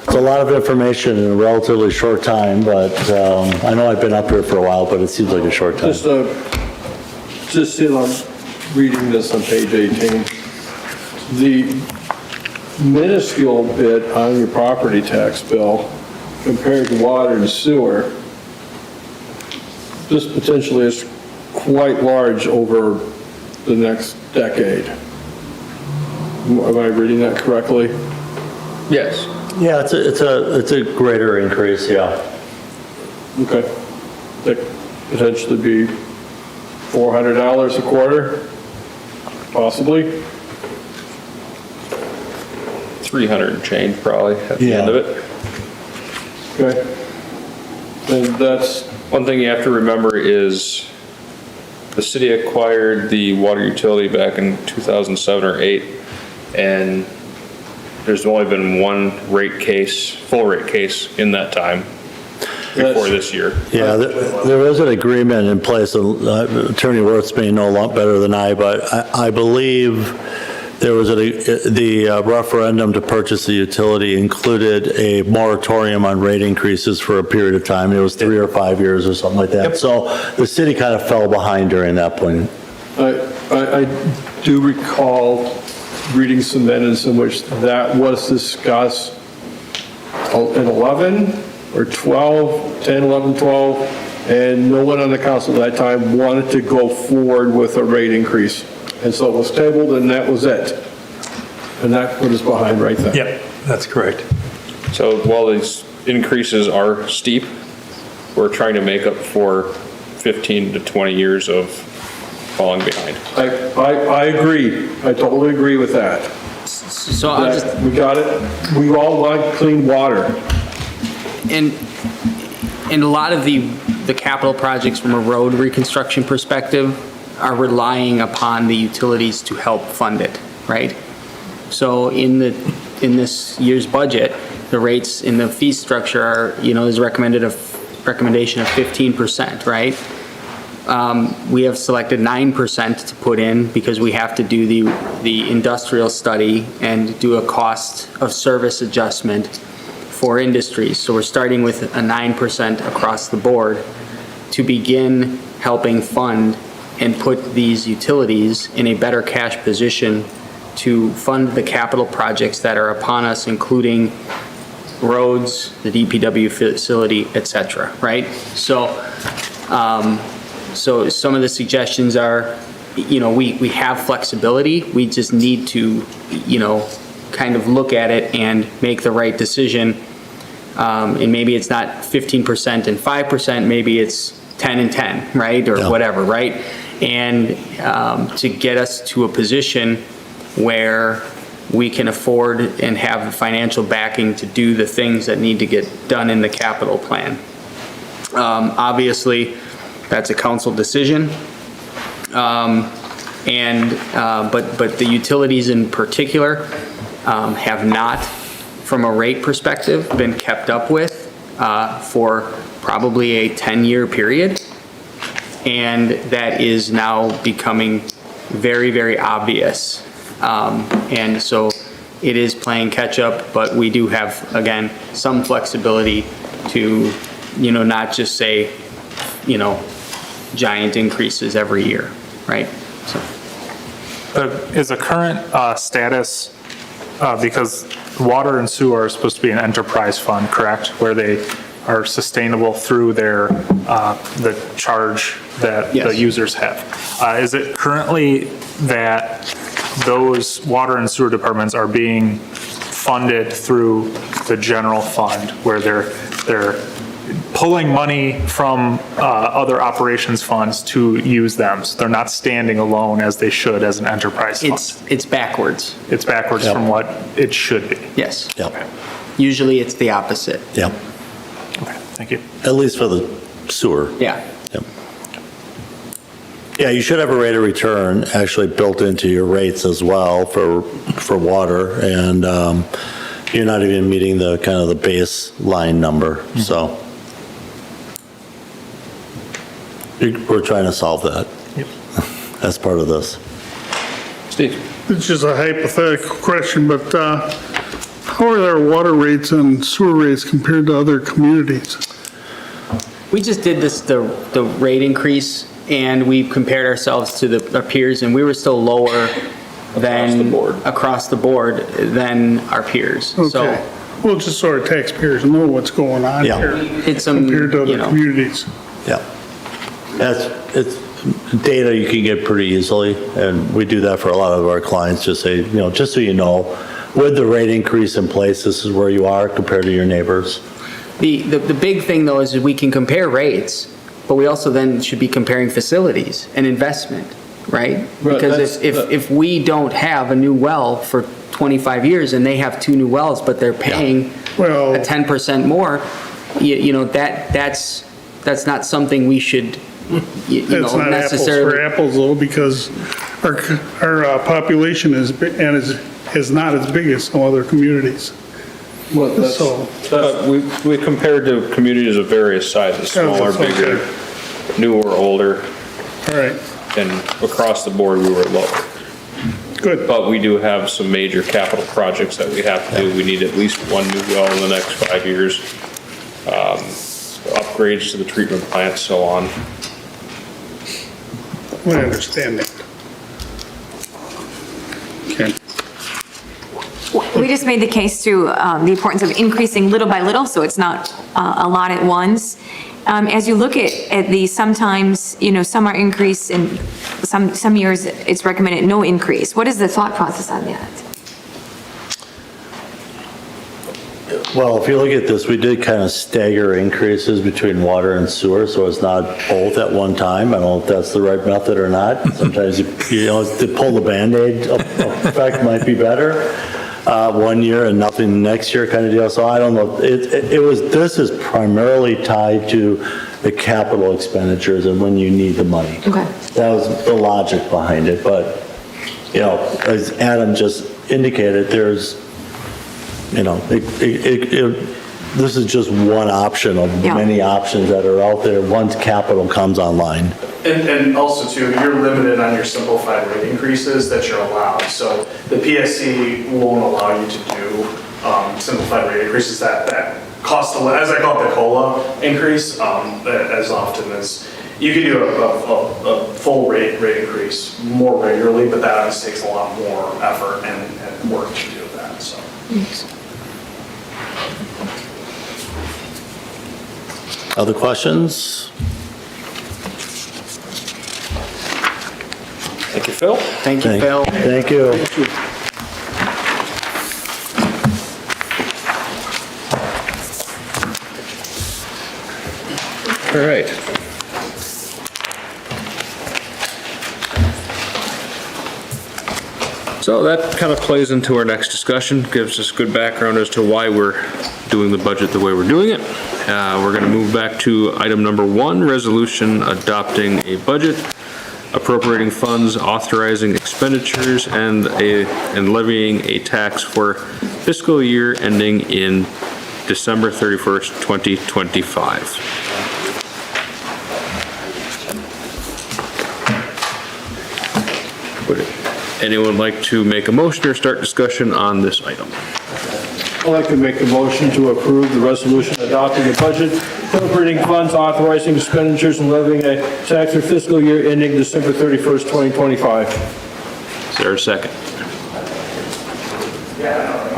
A lot of information in a relatively short time, but I know I've been up here for a while, but it seems like a short time. Just I'm reading this on page 18. The minuscule bit on your property tax bill compared to water and sewer, this potentially is quite large over the next decade. Am I reading that correctly? Yes. Yeah, it's a greater increase, yeah. Okay. That could potentially be $400 a quarter, possibly. 300 and change probably at the end of it. Okay. And that's, One thing you have to remember is the city acquired the water utility back in 2007 or 8, and there's only been one rate case, full rate case in that time before this year. Yeah, there was an agreement in place, Attorney Wirtz may know a lot better than I, but I believe there was the referendum to purchase the utility included a moratorium on rate increases for a period of time. It was 3 or 5 years or something like that. Yep. So the city kind of fell behind during that point. I do recall reading some minutes in which that was discussed in 11 or 12, 10, 11, 12, and no one on the council at that time wanted to go forward with a rate increase. And so it was tabled and that was it. And that put us behind right then. Yep, that's correct. So while these increases are steep, we're trying to make up for 15 to 20 years of falling behind. I agree. I totally agree with that. So I'll just, We got it. We all want clean water. and a lot of the capital projects from a road reconstruction perspective are relying upon the utilities to help fund it, right? So in this year's budget, the rates in the fee structure are, there's recommendation of 15%, right? We have selected 9% to put in because we have to do the industrial study and do a cost of service adjustment for industries. So we're starting with a 9% across the board to begin helping fund and put these utilities in a better cash position to fund the capital projects that are upon us, including roads, the DPW facility, et cetera, right? So some of the suggestions are, we have flexibility. We just need to, kind of look at it and make the right decision. And maybe it's not 15% and 5%, maybe it's 10 and 10, right? Or whatever, right? And to get us to a position where we can afford and have the financial backing to do the things that need to get done in the capital plan. Obviously, that's a council decision. But the utilities in particular have not from a rate perspective, been kept up with for probably a 10-year period. And that is now becoming very, very obvious. And so it is playing catch up, but we do have, again, some flexibility to, not just say, giant increases every year, right? So. Is the current status, because water and sewer are supposed to be an enterprise fund, correct? Where they are sustainable through their, the charge that Yes. the users have. Is it currently that those water and sewer departments are being funded through the general fund where they're pulling money from other operations funds to use them? So they're not standing alone as they should as an enterprise fund? It's backwards, It's backwards from what it should be? yes. Yep, Usually it's the opposite, yep, Okay, thank you. at least for the sewer. yeah. Yep. Yeah, you should have a rate of return actually built into your rates as well for water, and you're not even meeting the kind of the baseline number, so. We're trying to solve that. Yep. As part of this. Steve? It's just a hypothetical question, but how are our water rates and sewer rates compared to other communities? We just did the rate increase, and we compared ourselves to our peers, and we were still lower than, across the board than our peers. So Okay. Well, just so our taxpayers know what's going on Yeah. here it's some, compared to other know, communities. Yeah. It's data you can get pretty easily, and we do that for a lot of our clients, just say, just so you know, with the rate increase in place, this is where you are compared to your neighbors. the big thing though is we can compare rates, but we also then should be comparing facilities and investment, right? Because if we don't have a new well for 25 years and they have 2 new wells, but they're paying Well- a 10% more, that's not something we should, It's not apples for necessarily. apples though, because our population is not as big as some other communities. So, We compared to communities of various sizes, smaller, that's okay. bigger, newer, older, all right, and across the board, we were lower. good. But we do have some major capital projects that we have to do. We need at least 1 new well in the next 5 years. Upgrades to the treatment plant, so on. I understand that. Okay. We just made the case through the importance of increasing little by little, so it's not a lot at once. As you look at these, sometimes, some are increased and some years it's recommended no increase. What is the thought process on that? Well, if you look at this, we did kind of stagger increases between water and sewer, so it's not both at one time. I don't know if that's the right method or not. Sometimes, to pull the Band-Aid effect might be better. 1 year and nothing next year kind of deal. So I don't know. This is primarily tied to the capital expenditures and when you need the money. Okay. That was the logic behind it. But, as Adam just indicated, there's, this is just one option of Yeah. many options that are out there once capital comes online. And also too, you're limited on your simplified rate increases that you're allowed. So the PSC won't allow you to do simplified rate increases that cost, as I call it, the COLA increase, as often as, you can do a full rate increase more regularly, but that obviously takes a lot more effort and work to do that, so. Other questions? Thank you, Phil. Thank you, Phil. Thank you. All right. So that kind of plays into our next discussion, gives us good background as to why we're doing the budget the way we're doing it. We're going to move back to item number 1, resolution adopting a budget appropriating funds, authorizing expenditures, and levying a tax for fiscal year ending in December 31st, 2025. Would anyone like to make a motion or start discussion on this item? I'd like to make a motion to approve the resolution adopting the budget, appropriating funds, authorizing expenditures, and levying a tax for fiscal year ending December 31st, 2025. Is there a second?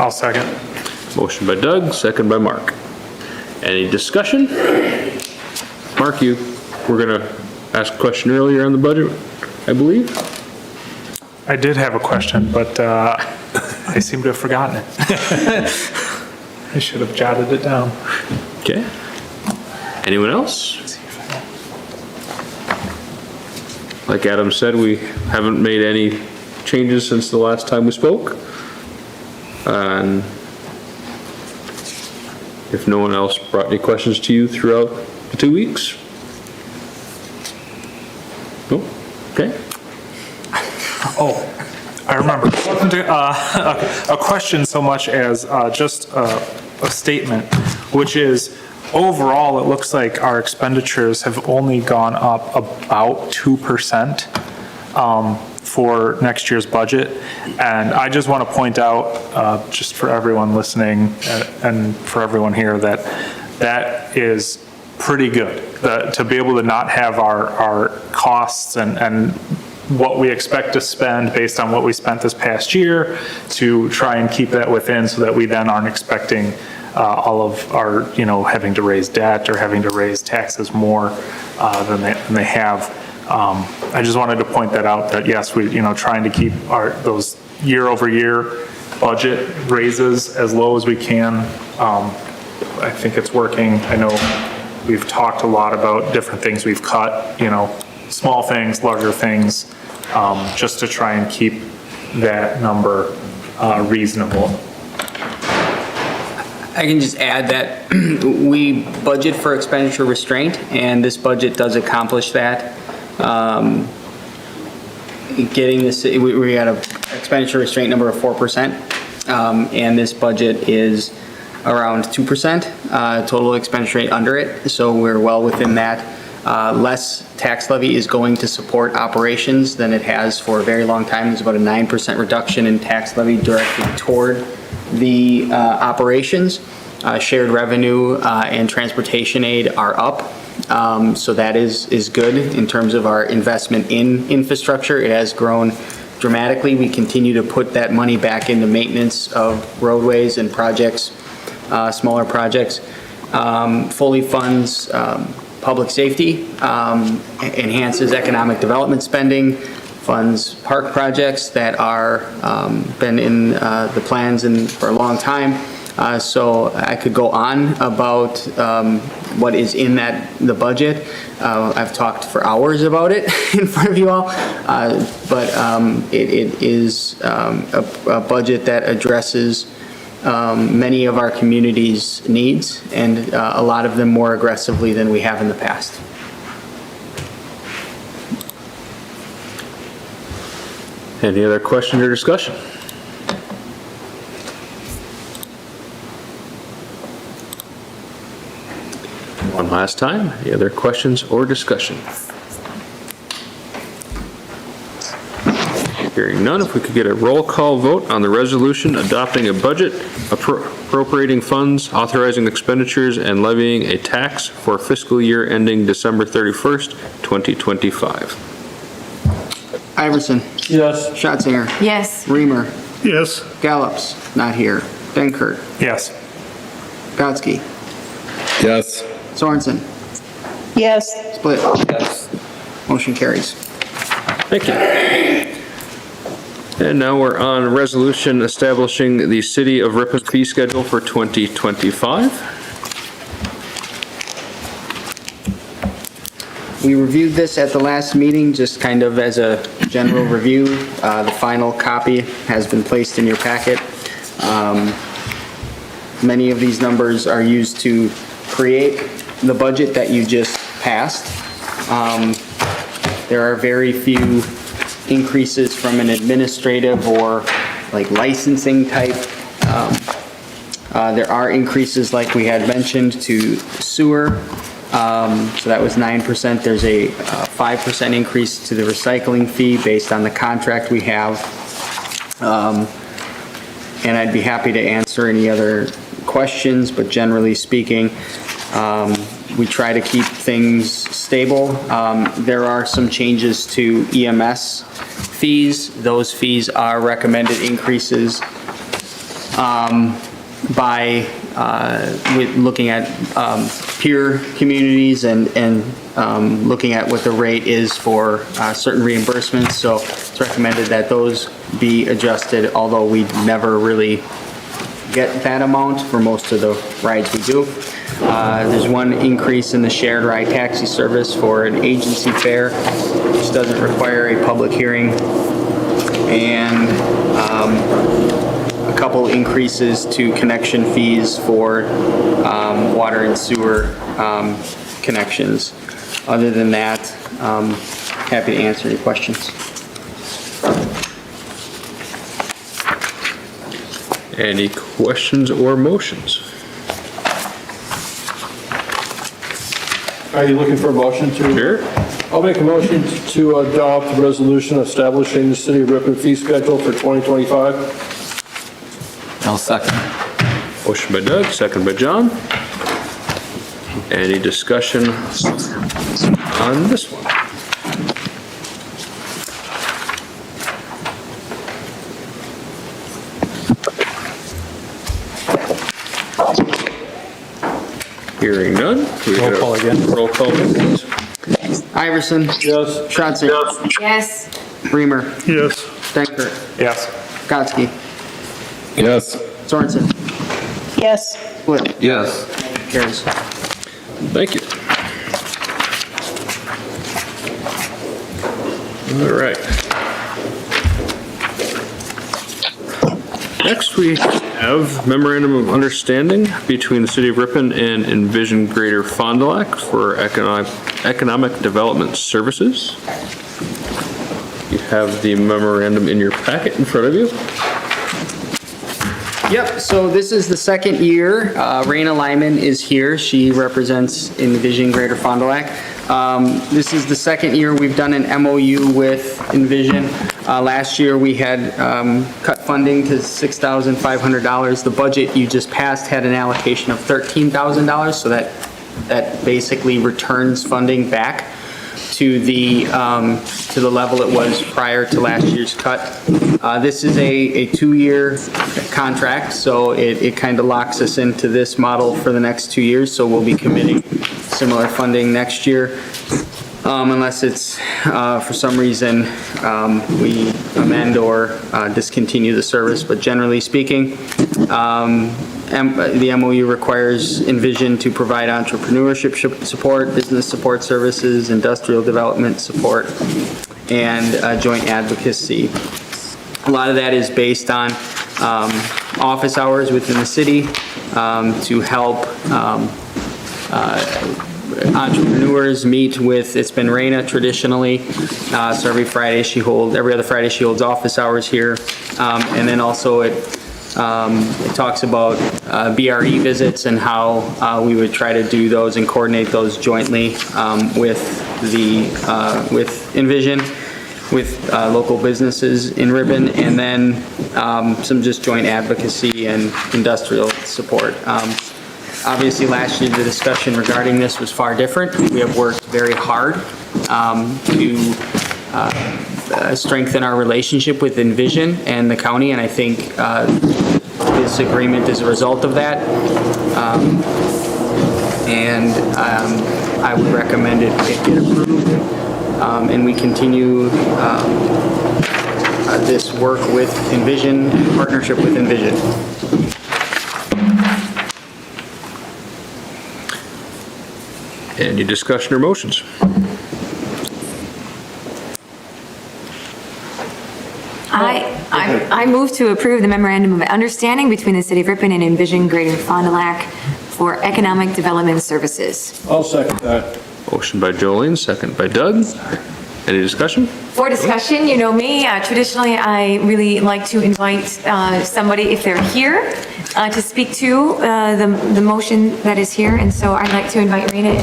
I'll second. Motion by Doug, second by Mark. Any discussion? Mark, you were gonna ask a question earlier on the budget, I believe? I did have a question, but I seem to have forgotten it. I should have jotted it down. Okay. Anyone else? Like Adam said, we haven't made any changes since the last time we spoke. And if no one else brought any questions to you throughout the 2 weeks? No? Okay. Oh, I remember. It wasn't a question so much as just a statement, which is overall, it looks like our expenditures have only gone up about 2% for next year's budget. And I just want to point out, just for everyone listening and for everyone here, that that is pretty good. To be able to not have our costs and what we expect to spend based on what we spent this past year, to try and keep that within so that we then aren't expecting all of our, having to raise debt or having to raise taxes more than they have. I just wanted to point that out, that yes, we, trying to keep those year-over-year budget raises as low as we can. I think it's working. I know we've talked a lot about different things we've cut, small things, larger things, just to try and keep that number reasonable. I can just add that we budget for expenditure restraint, and this budget does accomplish that. Getting this, we had an expenditure restraint number of 4%, and this budget is around 2%, total expenditure rate under it, so we're well within that. Less tax levy is going to support operations than it has for a very long time. There's about a 9% reduction in tax levy directed toward the operations. Shared revenue and transportation aid are up, so that is good in terms of our investment in infrastructure. It has grown dramatically. We continue to put that money back into maintenance of roadways and projects, smaller projects. Fully funds public safety, enhances economic development spending, funds park projects that are been in the plans for a long time. So I could go on about what is in the budget. I've talked for hours about it in front of you all, but it is a budget that addresses many of our community's needs, and a lot of them more aggressively than we have in the past. Any other question or discussion? One last time, any other questions or discussion? Hearing none, if we could get a roll call vote on the resolution adopting a budget, appropriating funds, authorizing expenditures, and levying a tax for fiscal year ending December 31st, 2025. Iverson. Yes. Schatzinger. Yes. Reamer. Yes. Gallops, not here. Dankert. Yes. Gotsky. Yes. Sorensen. Yes. Split. Yes. Motion carries. Thank you. And now we're on resolution establishing the City of Ripon fee schedule for 2025. We reviewed this at the last meeting, just kind of as a general review. The final copy has been placed in your packet. Many of these numbers are used to create the budget that you just passed. There are very few increases from an administrative or like licensing type. There are increases, like we had mentioned, to sewer. So that was 9%. There's a 5% increase to the recycling fee based on the contract we have. And I'd be happy to answer any other questions, but generally speaking, we try to keep things stable. There are some changes to EMS fees. Those fees are recommended increases by with looking at peer communities and looking at what the rate is for certain reimbursements. So it's recommended that those be adjusted, although we never really get that amount for most of the rides we do. There's one increase in the shared ride taxi service for an agency fare, which doesn't require a public hearing. And a couple increases to connection fees for water and sewer connections. Other than that, happy to answer any questions. Any questions or motions? Are you looking for a motion to? Sure. I'll make a motion to adopt a resolution establishing the City of Ripon fee schedule for 2025. I'll second. Motion by Doug, second by John. Any discussion on this one? Hearing none. Roll call again. Roll call, please. Iverson? Yes. Shropshire? Yes. Reamer? Yes. Dankert? Yes. Skotsky? Yes. Sorensen? Yes. Split? Yes. Carries. Thank you. All right. Next, we have memorandum of understanding between the City of Ripon and Envision Greater Fond du Lac for economic development services. You have the memorandum in your packet in front of you. Yep, so this is the second year. Raina Lyman is here. She represents Envision Greater Fond du Lac. This is the second year we've done an MOU with Envision. Last year we had cut funding to $6,500. The budget you just passed had an allocation of $13,000, so that basically returns funding back to the level it was prior to last year's cut. This is a 2-year contract, so it kind of locks us into this model for the next 2 years, so we'll be committing similar funding next year. Unless it's, for some reason, we amend or discontinue the service, but generally speaking, the MOU requires Envision to provide entrepreneurship support, business support services, industrial development support, and joint advocacy. A lot of that is based on office hours within the city to help entrepreneurs meet with, it's been Raina traditionally, so every other Friday she holds office hours here. And then also it talks about BRE visits and how we would try to do those and coordinate those jointly with Envision, with local businesses in Ripon, and then some just joint advocacy and industrial support. Obviously, last year, the discussion regarding this was far different. We have worked very hard to strengthen our relationship with Envision and the county, and I think this agreement is a result of that. I would recommend it get approved, and we continue this work with Envision, partnership with Envision. Any discussion or motions? I move to approve the memorandum of understanding between the City of Ripon and Envision Greater Fond du Lac for economic development services. I'll second that. Motion by Jolene, second by Doug. Any discussion? For discussion, you know me, traditionally, I really like to invite somebody, if they're here, to speak to the motion that is here, and so I'd like to invite Rena,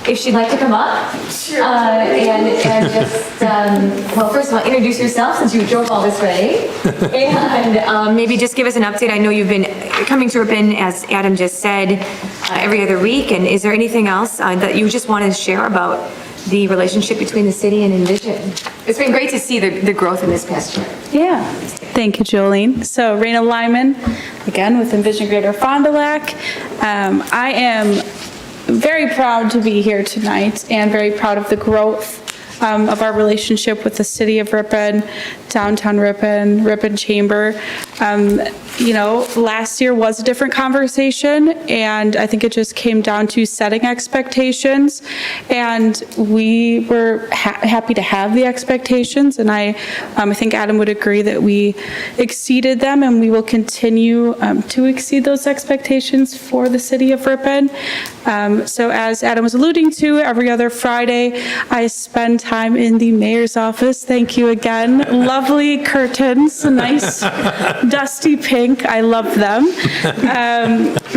if she'd like to come up. And just, well, first of all, introduce yourself, since you drove all this way, and maybe just give us an update. I know you've been coming to Ripon, as Adam just said, every other week, and is there anything else that you just want to share about the relationship between the city and Envision? It's been great to see the growth in this past year. Yeah, thank you, Jolene. So Rena Lyman, again with Envision Greater Fond du Lac. I am very proud to be here tonight and very proud of the growth of our relationship with the city of Ripon, downtown Ripon, Ripon Chamber. You know, last year was a different conversation, and I think it just came down to setting expectations, and we were happy to have the expectations, and I think Adam would agree that we exceeded them, and we will continue to exceed those expectations for the city of Ripon. So as Adam was alluding to, every other Friday, I spend time in the mayor's office. Thank you again. Lovely curtains, nice dusty pink. I love them.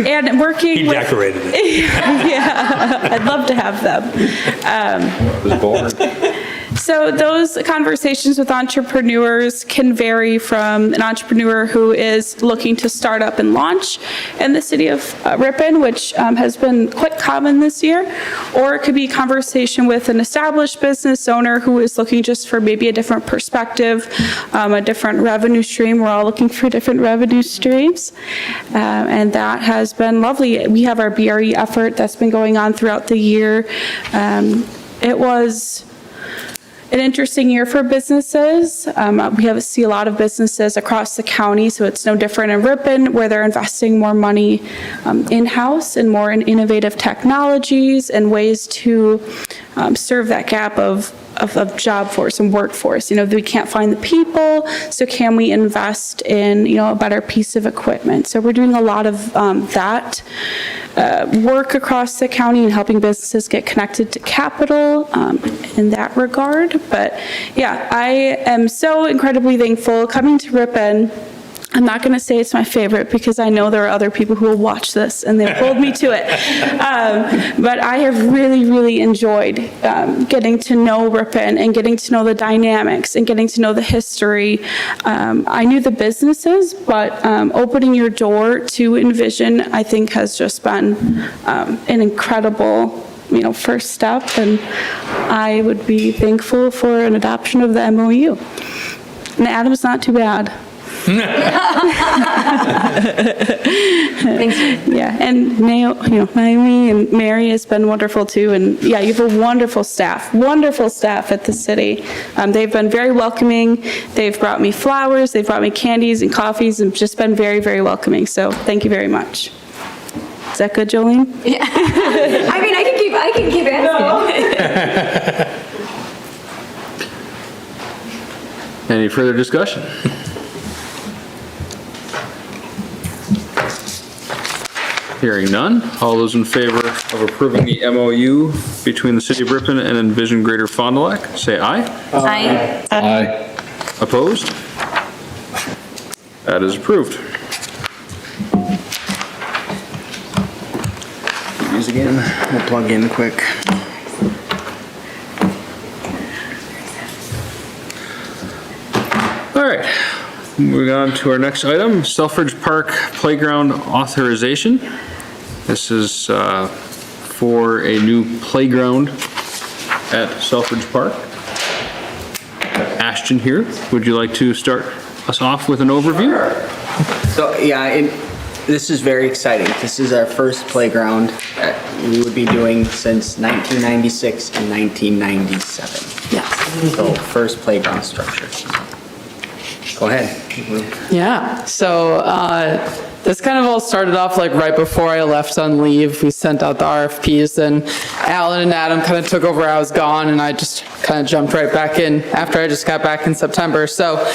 And working He decorated it. Yeah, I'd love to have them. Was born. So those conversations with entrepreneurs can vary from an entrepreneur who is looking to start up and launch in the city of Ripon, which has been quite common this year, or it could be a conversation with an established business owner who is looking just for maybe a different perspective, a different revenue stream. We're all looking for different revenue streams, and that has been lovely. We have our BRE effort that's been going on throughout the year. It was an interesting year for businesses. We see a lot of businesses across the county, so it's no different in Ripon, where they're investing more money in-house and more in innovative technologies and ways to serve that gap of job force and workforce. You know, we can't find the people, so can we invest in, you know, a better piece of equipment? So we're doing a lot of that work across the county and helping businesses get connected to capital in that regard. But yeah, I am so incredibly thankful coming to Ripon. I'm not going to say it's my favorite because I know there are other people who will watch this and they've pulled me to it. But I have really, really enjoyed getting to know Ripon and getting to know the dynamics and getting to know the history. I knew the businesses, but opening your door to Envision, I think, has just been an incredible, you know, first step, and I would be thankful for an adoption of the MOU. And Adam's not too bad. Thanks. Yeah, and Naomi and Mary has been wonderful too, and yeah, you have a wonderful staff at the city. They've been very welcoming. They've brought me flowers, they've brought me candies and coffees, and just been very, very welcoming. So thank you very much. Is that good, Jolene? Yeah. I mean, I can keep asking. Any further discussion? Hearing none, all those in favor of approving the MOU between the City of Ripon and Envision Greater Fond du Lac, say aye. Aye. Aye. Opposed? That is approved. These again, we'll plug in quick. All right, moving on to our next item, Selfridge Park Playground Authorization. This is for a new playground at Selfridge Park. Ashton here, would you like to start us off with an overview? So, yeah, this is very exciting. This is our first playground that we would be doing since 1996 and 1997. Yes. So, first playground structure. Go ahead. Yeah, so this kind of all started off like right before I left on leave. We sent out the RFPs, and Alan and Adam kind of took over. I was gone, and I just kind of jumped right back in after I just got back in September. So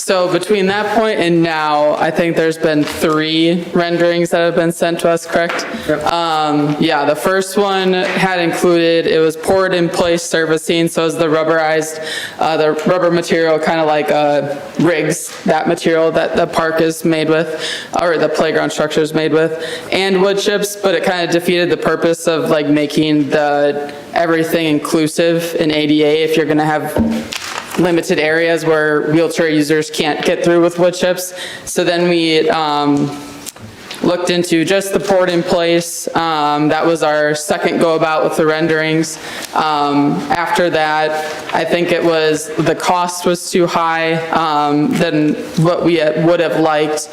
So between that point and now, I think there's been 3 renderings that have been sent to us, correct? Yeah, the first one had included, it was poured in place surfacing, so it's the rubberized, the rubber material, kind of like rigs, that material that the park is made with, or the playground structure is made with, and wood chips, but it kind of defeated the purpose of like making everything inclusive in ADA if you're gonna have limited areas where wheelchair users can't get through with wood chips. So then we looked into just the poured in place. That was our second go about with the renderings. After that, I think it was, the cost was too high than what we would have liked.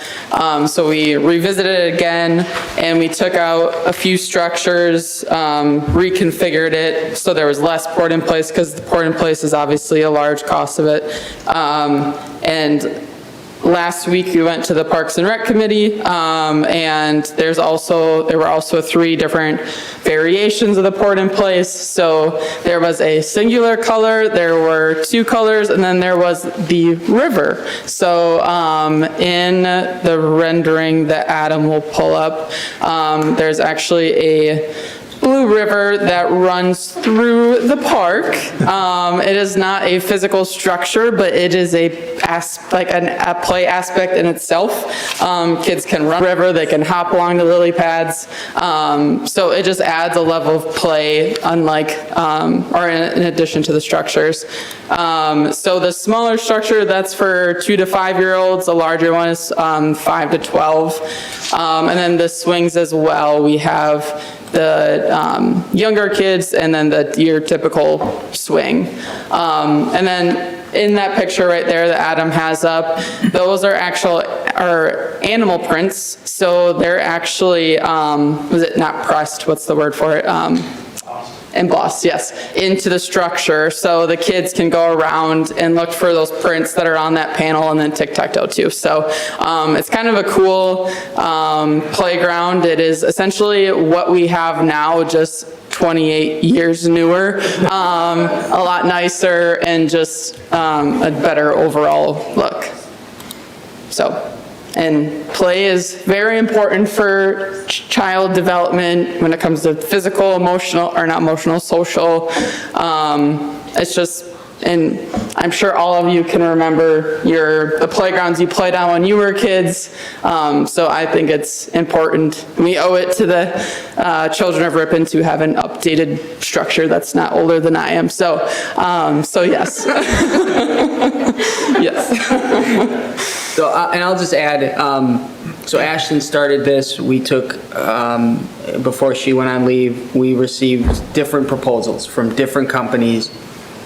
So we revisited it again and we took out a few structures, reconfigured it so there was less poured in place, because the poured in place is obviously a large cost of it. And last week we went to the Parks and Rec Committee, and there were also 3 different variations of the poured in place. So there was a singular color, there were 2 colors, and then there was the river. So in the rendering that Adam will pull up, there's actually a blue river that runs through the park. It is not a physical structure, but it is a play aspect in itself. Kids can run the river, they can hop along the lily pads. So it just adds a level of play, unlike, or in addition to the structures. So the smaller structure, that's for 2 to 5-year-olds. The larger one is 5 to 12. And then the swings as well. We have the younger kids, and then your typical swing. And then in that picture right there that Adam has up, those are animal prints. So they're actually, was it not pressed? What's the word for it? Embossed, yes, into the structure, so the kids can go around and look for those prints that are on that panel, and then tic-tac-toe too. So it's kind of a cool playground. It is essentially what we have now, just 28 years newer, a lot nicer, and just a better overall look. So. And play is very important for child development when it comes to physical, emotional, or not emotional, social. It's just, and I'm sure all of you can remember the playgrounds you played on when you were kids. So I think it's important. We owe it to the children of Ripon to have an updated structure that's not older than I am. So yes. Yes. So, and I'll just add, so Ashton started this, we took, before she went on leave, we received different proposals from different companies,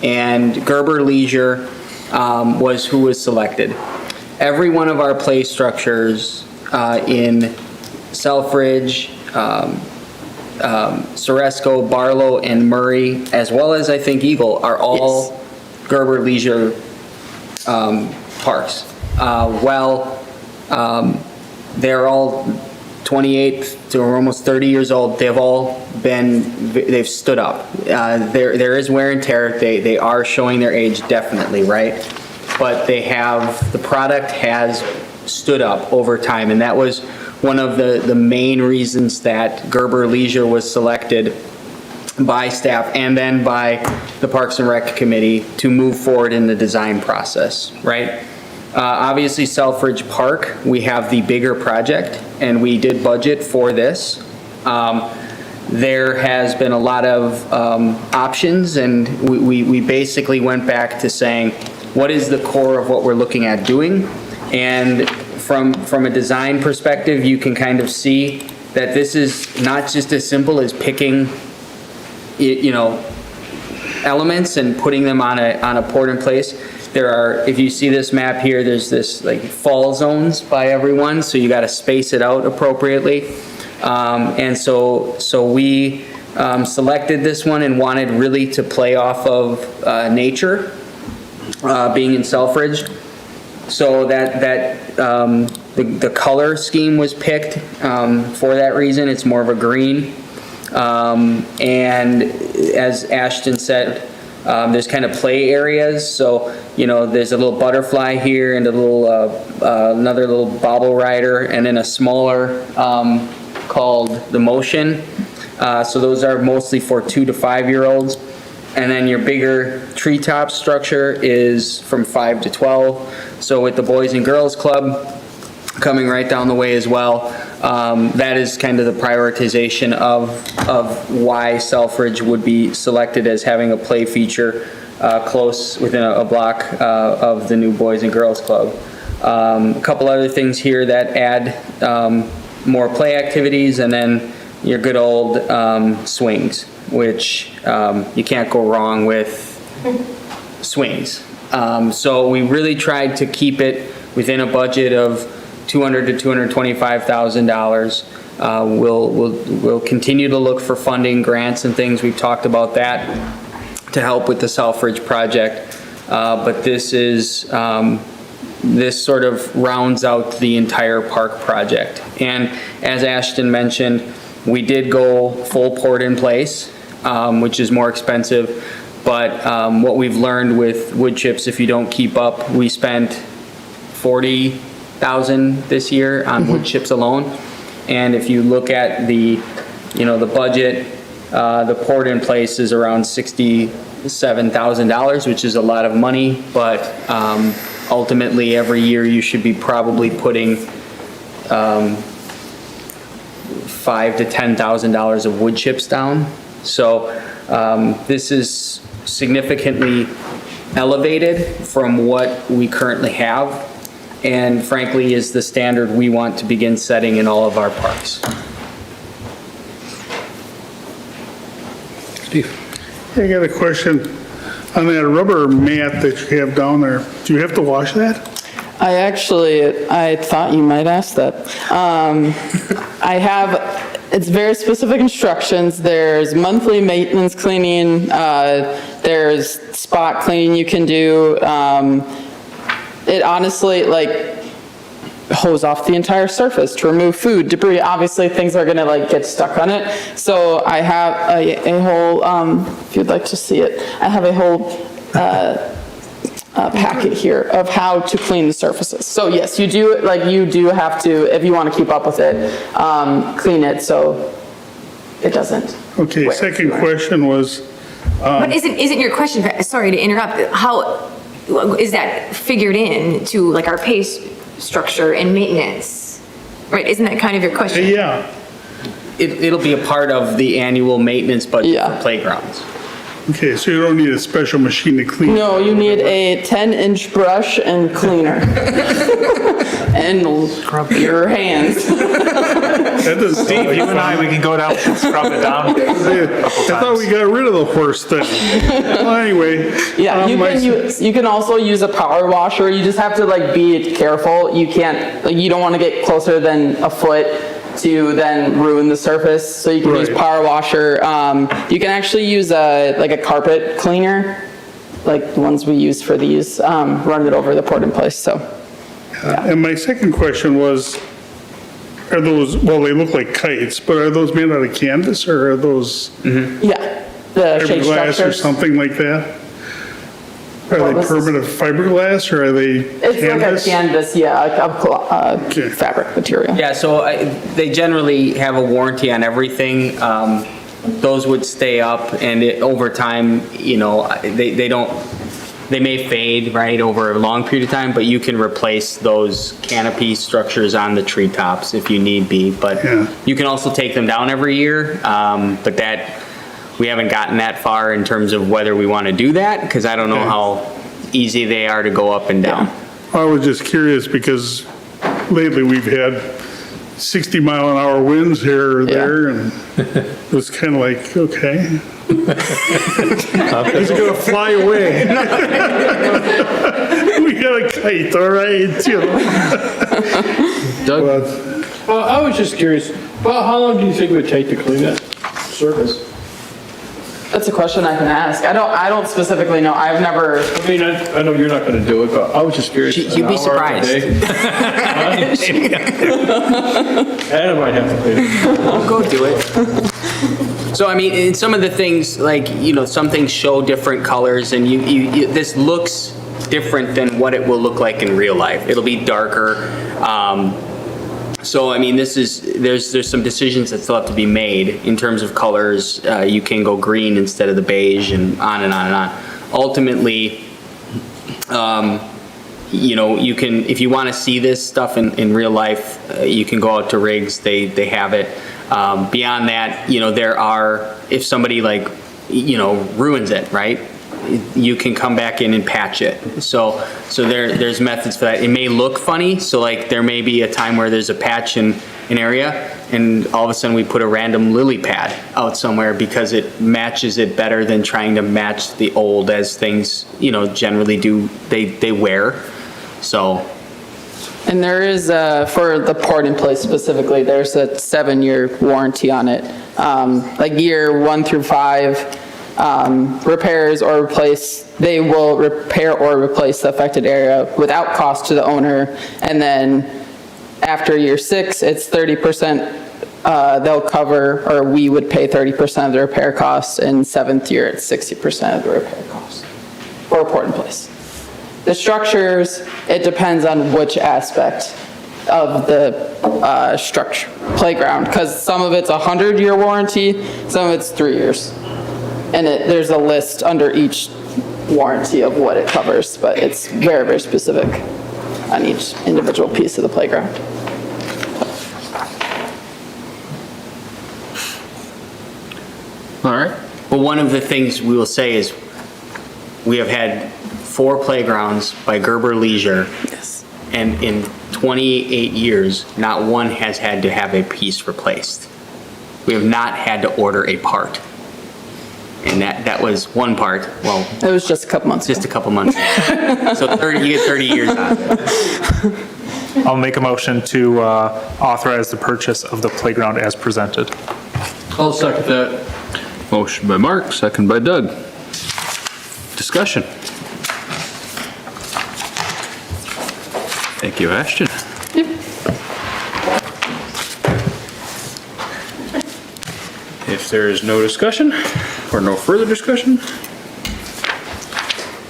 and Gerber Leisure was who was selected. Every one of our play structures in Selfridge, Ceresco, Barlow, and Murray, as well as I think Eagle, are all Gerber Leisure parks. They're all 28 to almost 30 years old. They've stood up. There is wear and tear. They are showing their age, definitely, right? But the product has stood up over time, and that was one of the main reasons that Gerber Leisure was selected by staff and then by the Parks and Rec Committee to move forward in the design process, right? Obviously, Selfridge Park, we have the bigger project, and we did budget for this. There has been a lot of options, and we basically went back to saying, what is the core of what we're looking at doing? And from a design perspective, you can kind of see that this is not just as simple as picking, elements and putting them on a poured in place. There are, if you see this map here, there's this like fall zones by everyone, so you got to space it out appropriately. And so we selected this one and wanted really to play off of nature, being in Selfridge. So the color scheme was picked for that reason. It's more of a green. And as Ashton said, There's kind of play areas, so, there's a little butterfly here and a little, another little bobble rider, and then a smaller called the Motion. So those are mostly for 2 to 5-year-olds. And then your bigger treetop structure is from 5 to 12. So with the Boys and Girls Club coming right down the way as well, that is kind of the prioritization of why Selfridge would be selected as having a play feature close within a block of the new Boys and Girls Club. A couple other things here that add more play activities, and then your good old swings, which you can't go wrong with swings. So we really tried to keep it within a budget of $200,000 to $225,000. We'll continue to look for funding, grants and things. We've talked about that to help with the Selfridge project. But this sort of rounds out the entire park project. And as Ashton mentioned, we did go full poured in place, which is more expensive. But what we've learned with wood chips, if you don't keep up, we spent $40,000 this year on wood chips alone. And if you look at the budget, the poured in place is around $67,000, which is a lot of money. But ultimately, every year you should be probably putting $5,000 to $10,000 of wood chips down. So this is significantly elevated from what we currently have, and frankly is the standard we want to begin setting in all of our parks. Steve? I got a question on that rubber mat that you have down there. Do you have to wash that? I thought you might ask that. It's very specific instructions. There's monthly maintenance cleaning, there's spot cleaning you can do. It honestly, hose off the entire surface to remove food, debris. Obviously, things are gonna get stuck on it. So I have a whole, if you'd like to see it, I have a whole packet here of how to clean the surfaces. So yes, you do have to, if you want to keep up with it, clean it so it doesn't. Okay, wear. second question was, But isn't your question, sorry to interrupt, how is that figured in to our pay structure and maintenance? Right, isn't that kind of your question? yeah, It'll be a part of the annual maintenance budget for playgrounds. okay, so you don't need a special machine to clean? No, you need a 10-inch brush and cleaner. And scrub your hands. That doesn't sound like You and I, fun. we can go down and scrub it down. I thought we got rid of the horse thing. Well, anyway. Yeah, you can also use a power washer. You just have to be careful. You can't, you don't want to get closer than a foot to then ruin the surface. So you can use power washer. You can actually use a carpet cleaner, like the ones we use for these, run it over the poured in place, so. And my second question was, are those, well, they look like kites, but are those made out of canvas or are those Yeah, the shade fiberglass or structures. something like that? Are What they was this? permanent fiberglass or are they It's canvas? like a canvas, yeah, Okay. fabric material. Yeah, so they generally have a warranty on everything. Those would stay up, and over time, they may fade, right, over a long period of time, but you can replace those canopy structures on the treetops if you need be. But you can also take them down every year, but we haven't gotten that far in terms of whether we want to do that, because I don't know how easy they are to go up and down. I was just curious because lately we've had 60-mile-an-hour winds here or there, and it was kind of like, okay. It's gonna fly away. We got a kite, all right, Doug? Well, I was just curious, well, how long do you think it would take to clean that surface? That's a question I can ask. I don't specifically know. I've never. I mean, I know you're not gonna do it, but I was just curious. You'd be surprised. And I might have to clean it. Go do it. So I mean, in some of the things, like, some things show different colors, and this looks different than what it will look like in real life. It'll be darker. So I mean, there's some decisions that still have to be made in terms of colors. You can go green instead of the beige, and on and on and on. Ultimately, you can, if you want to see this stuff in real life, you can go out to Riggs. They have it. Beyond that, there are, if somebody ruins it, right? You can come back in and patch it. So there's methods for that. It may look funny, so there may be a time where there's a patch in an area, and all of a sudden we put a random lily pad out somewhere because it matches it better than trying to match the old, as things, generally do, they wear, so. And there is, for the port in place specifically, there's a 7-year warranty on it. Year 1 through 5, repairs or replace, they will repair or replace the affected area without cost to the owner. And then after year 6, it's 30%, they'll cover, or we would pay 30% of the repair costs. And 7th year, it's 60% of the repair costs for a port in place. The structures, it depends on which aspect of the structure, playground, because some of it's a 100-year warranty, some of it's 3 years. And there's a list under each warranty of what it covers, but it's very, very specific on each individual piece of the playground. All right. Well, one of the things we will say is we have had 4 playgrounds by Gerber Leisure. Yes. And in 28 years, not one has had to have a piece replaced. We have not had to order a part. And that was one part, well. It was just a couple months ago. Just a couple months ago. So you get 30 years out of it. I'll make a motion to authorize the purchase of the playground as presented. I'll second that. Motion by Mark, second by Doug. Discussion. Thank you, Ashton. If there is no discussion, or no further discussion,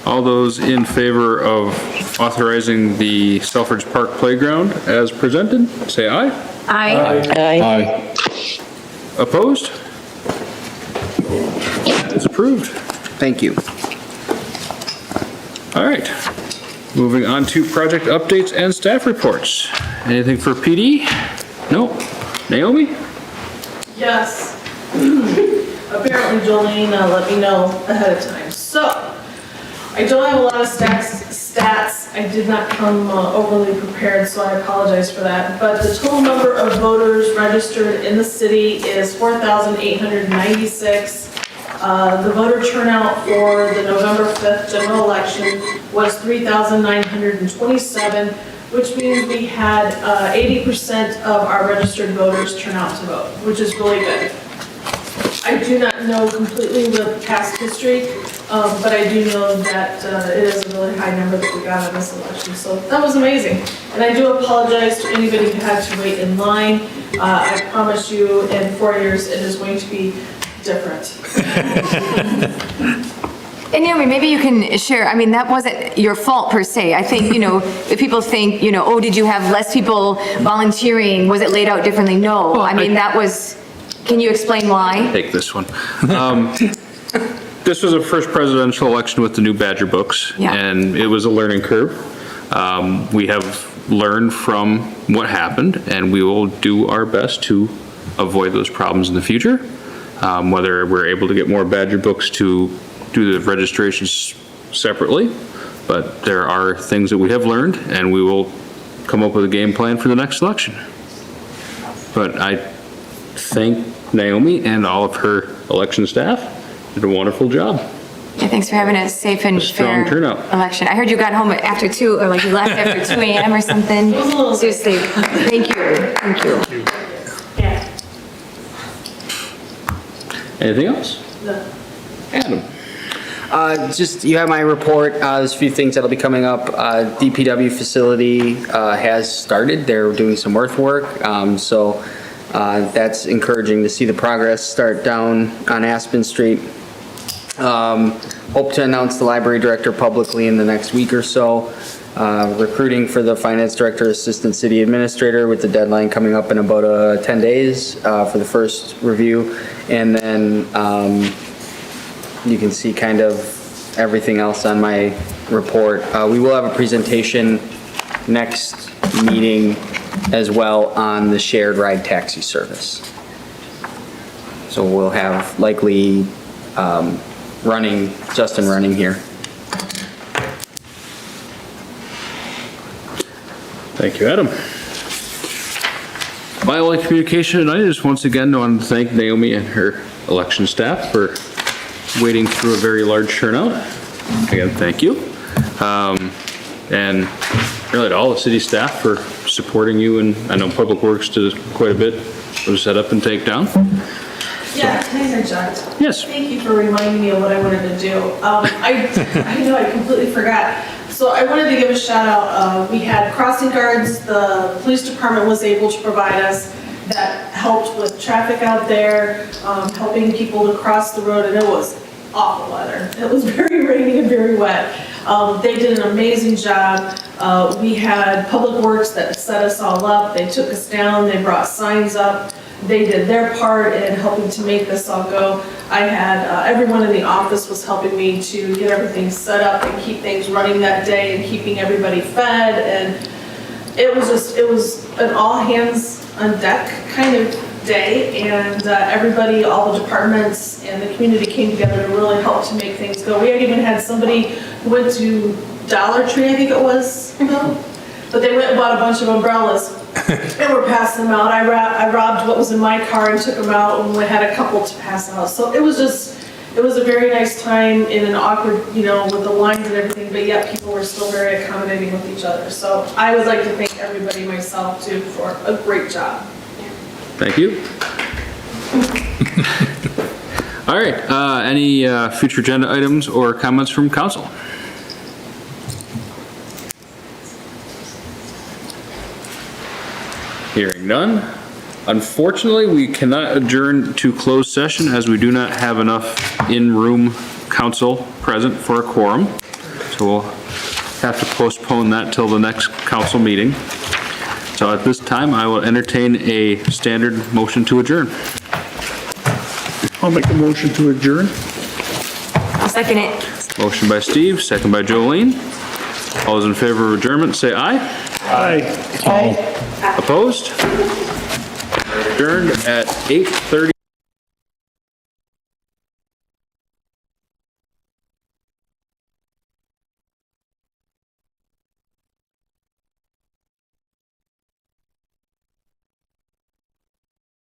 all those in favor of authorizing the Selfridge Park Playground as presented, say aye. Aye. Opposed? That is approved. Thank you. All right. Moving on to project updates and staff reports. Anything for PD? No. Naomi? Yes. Apparently Jolene let me know ahead of time. So, I don't have a lot of stats. I did not come overly prepared, so I apologize for that. But the total number of voters registered in the city is 4,896. The voter turnout for the November 5th general election was 3,927, which means we had 80% of our registered voters turn out to vote, which is really good. I do not know completely the past history, but I do know that it is a really high number that we got on this election, so that was amazing. And I do apologize to anybody who had to wait in line. I promise you, in 4 years, it is going to be different. And Naomi, maybe you can share, I mean, that wasn't your fault per se. I think, if people think, oh, did you have less people volunteering? Was it laid out differently? No, I mean, that was, can you explain why? Take this one. This was a first presidential election with the new Badger books, Yeah. and it was a learning curve. We have learned from what happened, and we will do our best to avoid those problems in the future. Whether we're able to get more Badger books to do the registrations separately, but there are things that we have learned, and we will come up with a game plan for the next election. But I thank Naomi and all of her election staff. Did a wonderful job. Yeah, thanks for having a safe and strong fair turnout. election. I heard you got home after 2, or you left after 2 a.m. or something. Seriously, thank you. Yeah. Anything else? No. Adam? Just, you have my report. There's a few things that'll be coming up. DPW facility has started. They're doing some earthwork. So That's encouraging to see the progress start down on Aspen Street. Hope to announce the library director publicly in the next week or so. Recruiting for the finance director, assistant city administrator, with the deadline coming up in about 10 days for the first review. And then you can see kind of everything else on my report. We will have a presentation next meeting as well on the shared ride taxi service. So we'll have likely Justin running here. Thank you, Adam. My only communication tonight is once again, I want to thank Naomi and her election staff for waiting through a very large turnout. Again, thank you. And really to all the city staff for supporting you, and I know Public Works did quite a bit of setup and takedown. Yeah, can I interject? Yes. Thank you for reminding me of what I wanted to do. I know I completely forgot. So I wanted to give a shout out. We had crossing guards, the police department was able to provide us that helped with traffic out there, helping people to cross the road, and it was awful weather. It was very rainy and very wet. They did an amazing job. We had Public Works that set us all up. They took us down, they brought signs up. They did their part in helping to make this all go. I had, everyone in the office was helping me to get everything set up and keep things running that day and keeping everybody fed. And it was an all hands on deck kind of day. And everybody, all the departments and the community came together to really help to make things go. We even had somebody who went to Dollar Tree, I think it was, but they went and bought a bunch of umbrellas. And we're passing them out. I robbed what was in my car and took them out, and we had a couple to pass out. So it was a very nice time in an awkward, with the lines and everything, but yet people were still very accommodating with each other. So I would like to thank everybody, myself too, for a great job. Thank you. All right, any future agenda items or comments from council? Hearing none. Unfortunately, we cannot adjourn to closed session as we do not have enough in-room council present for a quorum. So we'll have to postpone that till the next council meeting. So at this time, I will entertain a standard motion to adjourn. I'll make a motion to adjourn. I'll second it. Motion by Steve, second by Jolene. All those in favor of adjournment, say aye. Aye. Opposed? Adjourned at 8:30.